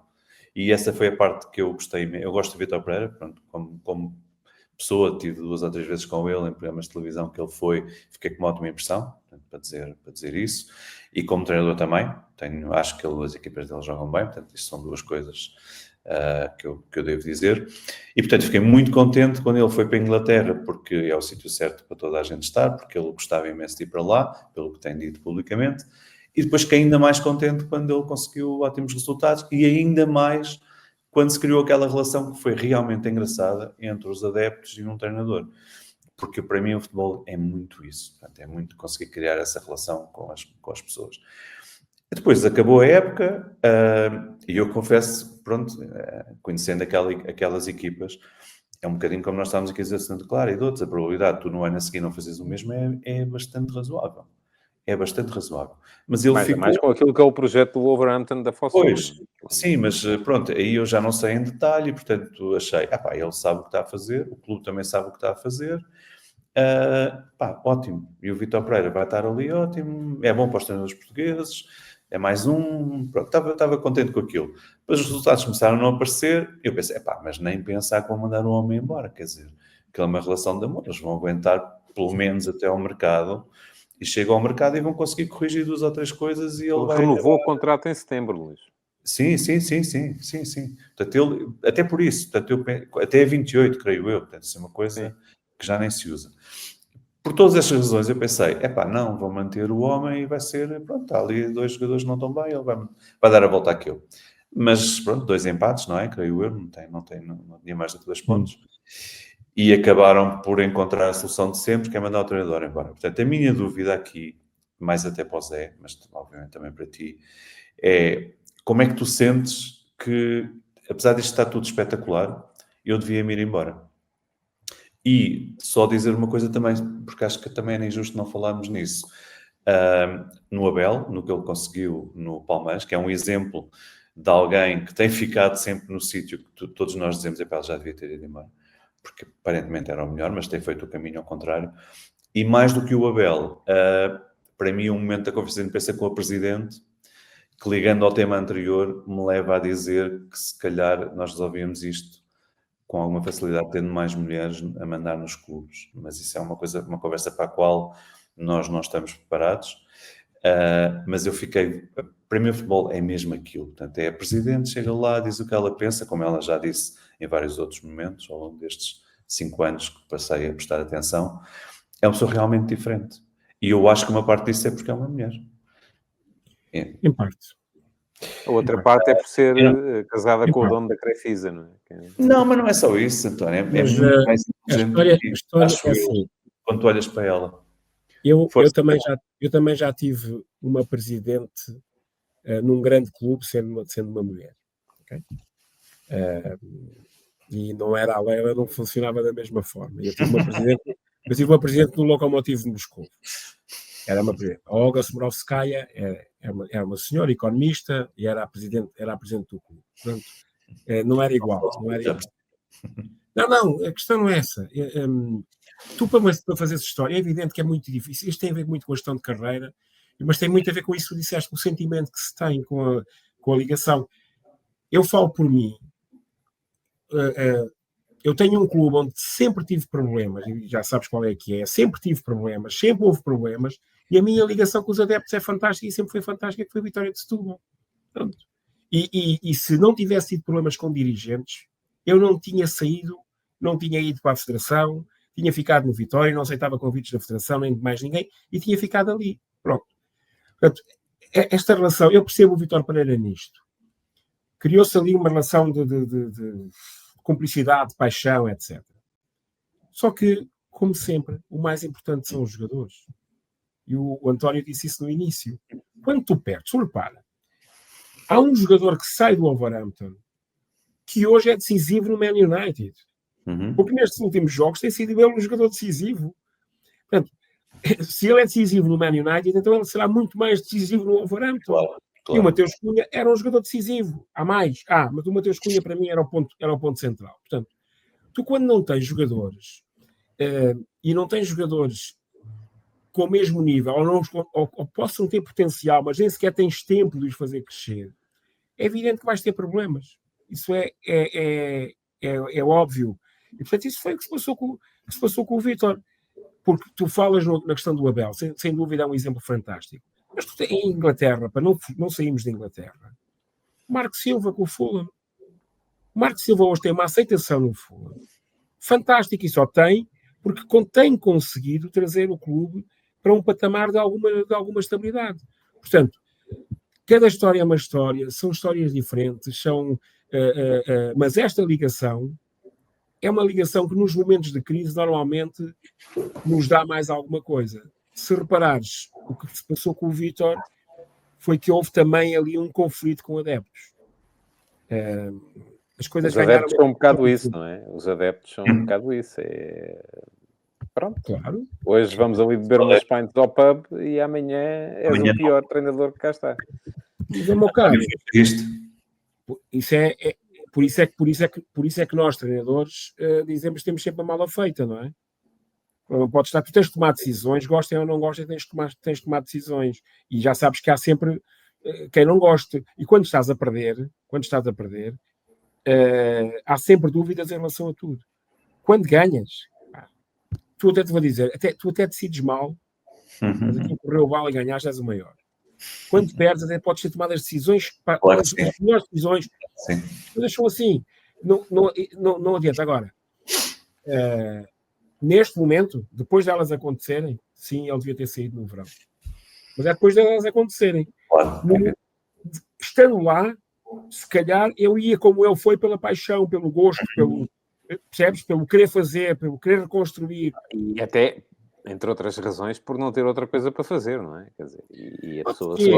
E essa foi a parte que eu gostei. Eu gosto do Vítor Pereira, pronto, como pessoa, tive 2 ou 3 vezes com ele em programas de televisão que ele foi, fiquei com uma ótima impressão, portanto, para dizer isso. E como treinador também, acho que as equipas dele jogam bem, portanto, isto são 2 coisas que eu devo dizer. E, portanto, fiquei muito contente quando ele foi para a Inglaterra, porque é o sítio certo para toda a gente estar, porque ele gostava imenso de ir para lá, pelo que tem dito publicamente. E depois fiquei ainda mais contente quando ele conseguiu ótimos resultados e ainda mais quando se criou aquela relação que foi realmente engraçada entre os adeptos e um treinador. Porque para mim o futebol é muito isso. Portanto, é muito conseguir criar essa relação com as pessoas. Depois acabou a época e eu confesso, pronto, conhecendo aquelas equipas, é um bocadinho como nós estávamos aqui a dizer, Santa Clara e de outros, a probabilidade de tu no ano a seguir não fazeres o mesmo é bastante razoável. É bastante razoável. Mas ele ficou... mais com aquilo que é o projeto do Wolverhampton da Fox. Pois, sim, mas pronto, aí eu já não sei em detalhe, portanto achei, ele sabe o que está a fazer, o clube também sabe o que está a fazer, ótimo. E o Vítor Pereira vai estar ali, ótimo, é bom para os treinadores portugueses, é mais um, pronto, estava contente com aquilo. Depois os resultados começaram a não aparecer, eu pensei, mas nem pensar que vão mandar o homem embora, quer dizer, que é uma relação de amor, eles vão aguentar pelo menos até ao mercado, e chegam ao mercado e vão conseguir corrigir 2 ou 3 coisas e ele vai... Renovou o contrato em setembro, Luís. Sim. Portanto, ele, até por isso, portanto, até 28, creio eu, portanto, isso é uma coisa que já nem se usa. Por todas estas razões, eu pensei, não, vou manter o homem e vai ser, pronto, está ali 2 jogadores que não estão bem, ele vai dar a volta àquilo. Mas, pronto, 2 empates, não é? Creio eu, não tinha mais do que 2 pontos. E acabaram por encontrar a solução de sempre, que é mandar o treinador embora. Portanto, a minha dúvida aqui, mais até para o Zé, mas obviamente também para ti, é como é que tu sentes que, apesar disto estar tudo espetacular, eu devia me ir embora. E só dizer uma coisa também, porque acho que também era injusto não falarmos nisso. No Abel, no que ele conseguiu no Palmeiras, que é um exemplo de alguém que tem ficado sempre no sítio que todos nós dizemos, ele já devia ter ido embora, porque aparentemente era o melhor, mas tem feito o caminho ao contrário. E mais do que o Abel, para mim um momento da conferência de imprensa com a Presidente, que ligando ao tema anterior, me leva a dizer que se calhar nós resolvíamos isto com alguma facilidade, tendo mais mulheres a mandar nos clubes. Mas isso é uma conversa para a qual nós não estamos preparados. Mas eu fiquei... Para mim o futebol é mesmo aquilo. Portanto, é a Presidente, chega lá, diz o que ela pensa, como ela já disse em vários outros momentos, ao longo destes 5 anos que passei a prestar atenção. É uma pessoa realmente diferente. E eu acho que uma parte disso é porque é uma mulher. Em parte. A outra parte é por ser casada com o dono da Crefisa, não é? Não, mas não é só isso, António. É muito mais a história é assim. Quando tu olhas para ela. Eu também já tive uma presidente num grande clube, sendo uma mulher. Okay? E não era a Leila, não funcionava da mesma forma. Eu tive uma presidente no Lokomotiv de Moscou. Era uma presidente. A Olga Smorovskaya era uma senhora economista e era a presidente do clube. Portanto, não era igual. Não, a questão não é essa. Tu, para fazer essa história, é evidente que é muito difícil. Isto tem a ver muito com a gestão de carreira, mas tem muito a ver com isso que disseste, com o sentimento que se tem com a ligação. Eu falo por mim. Eu tenho um clube onde sempre tive problemas, e já sabes qual é que é. Sempre tive problemas, sempre houve problemas, e a minha ligação com os adeptos é fantástica e sempre foi fantástica, que foi a Vitória de Setúbal. Pronto. E se não tivesse tido problemas com dirigentes, eu não tinha saído, não tinha ido para a Federação, tinha ficado no Vitória, não aceitava convites da Federação, nem de mais ninguém, e tinha ficado ali. Pronto. Portanto, esta relação, eu percebo o Vítor Pereira nisto. Criou-se ali uma relação de cumplicidade, de paixão, etc. Só que, como sempre, o mais importante são os jogadores. E o António disse isso no início. Quando tu perdes, repara, há um jogador que sai do Wolverhampton que hoje é decisivo no Man United. Porque nestes últimos jogos tem sido ele um jogador decisivo. Portanto, se ele é decisivo no Man United, então ele será muito mais decisivo no Wolverhampton. Claro. E o Mateus Cunha era um jogador decisivo. Há mais. Mas o Mateus Cunha para mim era o ponto central. Portanto, tu quando não tens jogadores e não tens jogadores com o mesmo nível, ou possam ter potencial, mas nem sequer tens tempo de os fazer crescer, é evidente que vais ter problemas. Isso é óbvio. E, portanto, isso foi o que se passou com o Vítor. Porque tu falas na questão do Abel, sem dúvida é um exemplo fantástico. Mas tu em Inglaterra, para não sairmos de Inglaterra, Marco Silva com o Fulham. Marco Silva hoje tem uma aceitação no Fulham fantástica, e só tem porque tem conseguido trazer o clube para um patamar de alguma estabilidade. Portanto, cada história é uma história, são histórias diferentes, mas esta ligação é uma ligação que nos momentos de crise normalmente nos dá mais alguma coisa. Se reparares, o que se passou com o Vítor foi que houve também ali um conflito com adeptos. As coisas Os adeptos são um bocado isso, não é? Os adeptos são um bocado isso. Pronto. Claro. Hoje vamos ali beber umas pints ao pub e amanhã és o pior treinador que cá está. Mas, meu caro, por isso é que nós, treinadores, dizemos que temos sempre a mala feita, não é? Pode estar, tu tens de tomar decisões, gostem ou não gostem, tens de tomar decisões. E já sabes que há sempre quem não gosta. E quando estás a perder, há sempre dúvidas em relação a tudo. Quando ganhas, tu até te vou dizer, tu até decides mal, mas aqui correu o bala e ganhaste, és o maior. Quando perdes, até podes ter tomado as decisões, as melhores decisões. Sim. Mas são assim, não adianta. Agora, neste momento, depois delas acontecerem, sim, ele devia ter saído no verão. Mas é depois delas acontecerem. Estando lá, se calhar eu ia como ele foi, pela paixão, pelo gosto, percebes? Pelo querer fazer, pelo querer reconstruir. E até, entre outras razões, por não ter outra coisa para fazer, não é? Quer dizer, e a pessoa se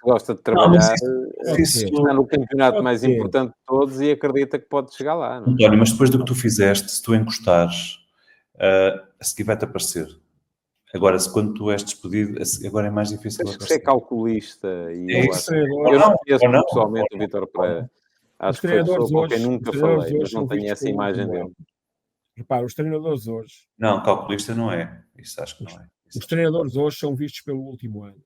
gosta de trabalhar, está no campeonato mais importante de todos e acredita que pode chegar lá. Não é? António, mas depois do que tu fizeste, se tu encostares, a seguir vai-te aparecer. Agora, quando tu és despedido, agora é mais difícil. Tens que ser calculista. E eu não conheço pessoalmente o Vítor Pereira. Acho que foi a pessoa com quem nunca falei, mas não tenho essa imagem dele. Repara, os treinadores hoje... Não, calculista não é. Isso acho que não é. Os treinadores hoje são vistos pelo último ano.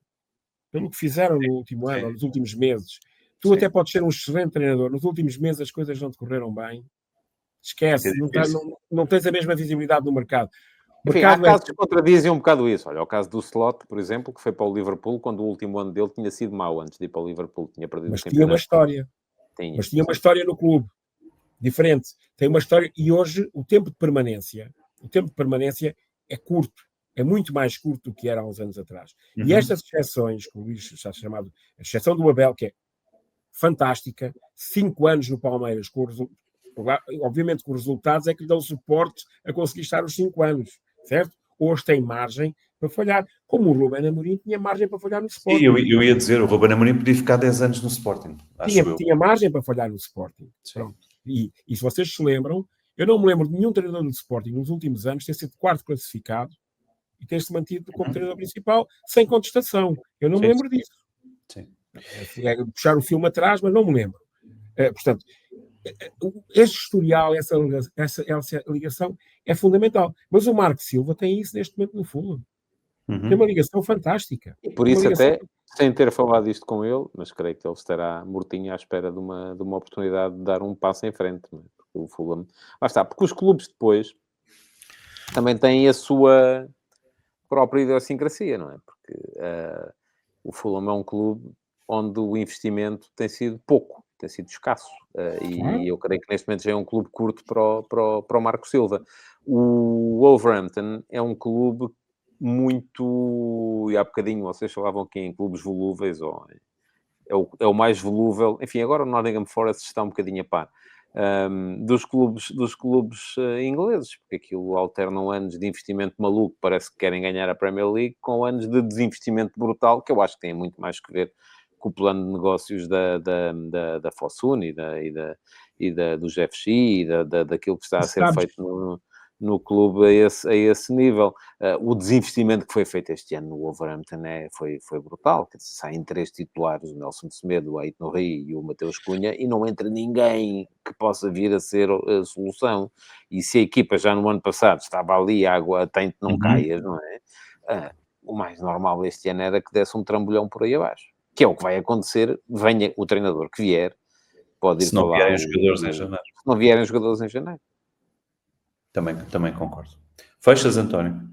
Pelo que fizeram no último ano, ou nos últimos meses. Tu até podes ser um excelente treinador. Nos últimos meses as coisas não te correram bem. Esquece. Não tens a mesma visibilidade no mercado. Enfim, há casos que contradizem um bocado isso. Olha, o caso do Slot, por exemplo, que foi para o Liverpool quando o último ano dele tinha sido mau antes de ir para o Liverpool. Tinha perdido mas tinha uma história. Mas tinha uma história no clube. Diferente. Tem uma história. E hoje o tempo de permanência é curto. É muito mais curto do que era há uns anos atrás. E estas exceções, que o Luís está chamado, a exceção do Abel, que é fantástica, 5 anos no Palmeiras, obviamente com os resultados é que lhe dão suporte a conseguir estar os 5 anos, certo? Hoje tem margem para falhar, como o Ruben Amorim tinha margem para falhar no Sporting. Eu ia dizer, o Ruben Amorim podia ficar 10 anos no Sporting. Tinha margem para falhar no Sporting. E se vocês se lembram, eu não me lembro de nenhum treinador do Sporting nos últimos anos ter sido quarto classificado e ter-se mantido como treinador principal sem contestação. Eu não me lembro disso. É puxar o filme atrás, mas não me lembro. Portanto, este historial, essa ligação é fundamental. Mas o Marco Silva tem isso neste momento no Fulham. Tem uma ligação fantástica. E por isso até, sem ter falado isto com ele, mas creio que ele estará mortinho à espera de uma oportunidade de dar um passo em frente. Não é? Porque o Fulham... Lá está, porque os clubes depois também têm a sua própria idiosincrasia, não é? Porque o Fulham é um clube onde o investimento tem sido pouco, tem sido escasso. E eu creio que neste momento já é um clube curto para o Marco Silva. O Wolverhampton é um clube muito... E há bocadinho vocês falavam aqui em clubes volúveis, ou é o mais volúvel. Enfim, agora o Nottingham Forest está um bocadinho a par. dos clubes ingleses, porque aquilo alternam anos de investimento maluco, parece que querem ganhar a Premier League, com anos de desinvestimento brutal, que eu acho que tem muito mais que ver com o plano de negócios da Fosun dos FX daquilo que está a ser feito no clube a esse nível. O desinvestimento que foi feito este ano no Wolverhampton foi brutal. Quer dizer, saem 3 titulares, o Nelson Semedo, o Aït Nouri e o Mateus Cunha, e não entra ninguém que possa vir a ser a solução. E se a equipa já no ano passado estava ali, a água atente não caia, não é? O mais normal este ano era que desse um trambolhão por aí abaixo. Que é o que vai acontecer, venha o treinador que vier, pode ir se não para lá. vierem jogadores em janeiro. Se não vierem jogadores em janeiro. Também concordo. Fechas, António?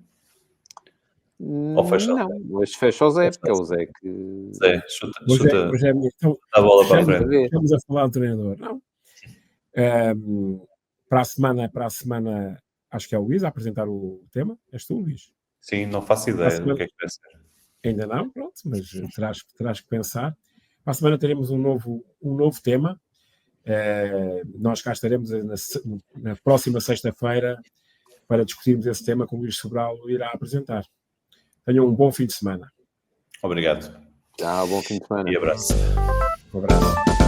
Ou fecha Não, hoje fecha o Zé, porque é o Zé que... Zé, chuta Hoje é a minha. Então, a bola para a frente. estamos a falar do treinador. Não. Para a semana, acho que é o Luís a apresentar o tema. És tu, Luís? Sim, não faço ideia do que é que vai ser. Ainda não, pronto, mas terás que pensar. Para a semana teremos um novo tema. Nós cá estaremos na próxima sexta-feira para discutirmos esse tema que o Luís Sobral irá apresentar. Tenham um bom fim de semana. Obrigado. Bom fim de semana. E abraço. Um abraço.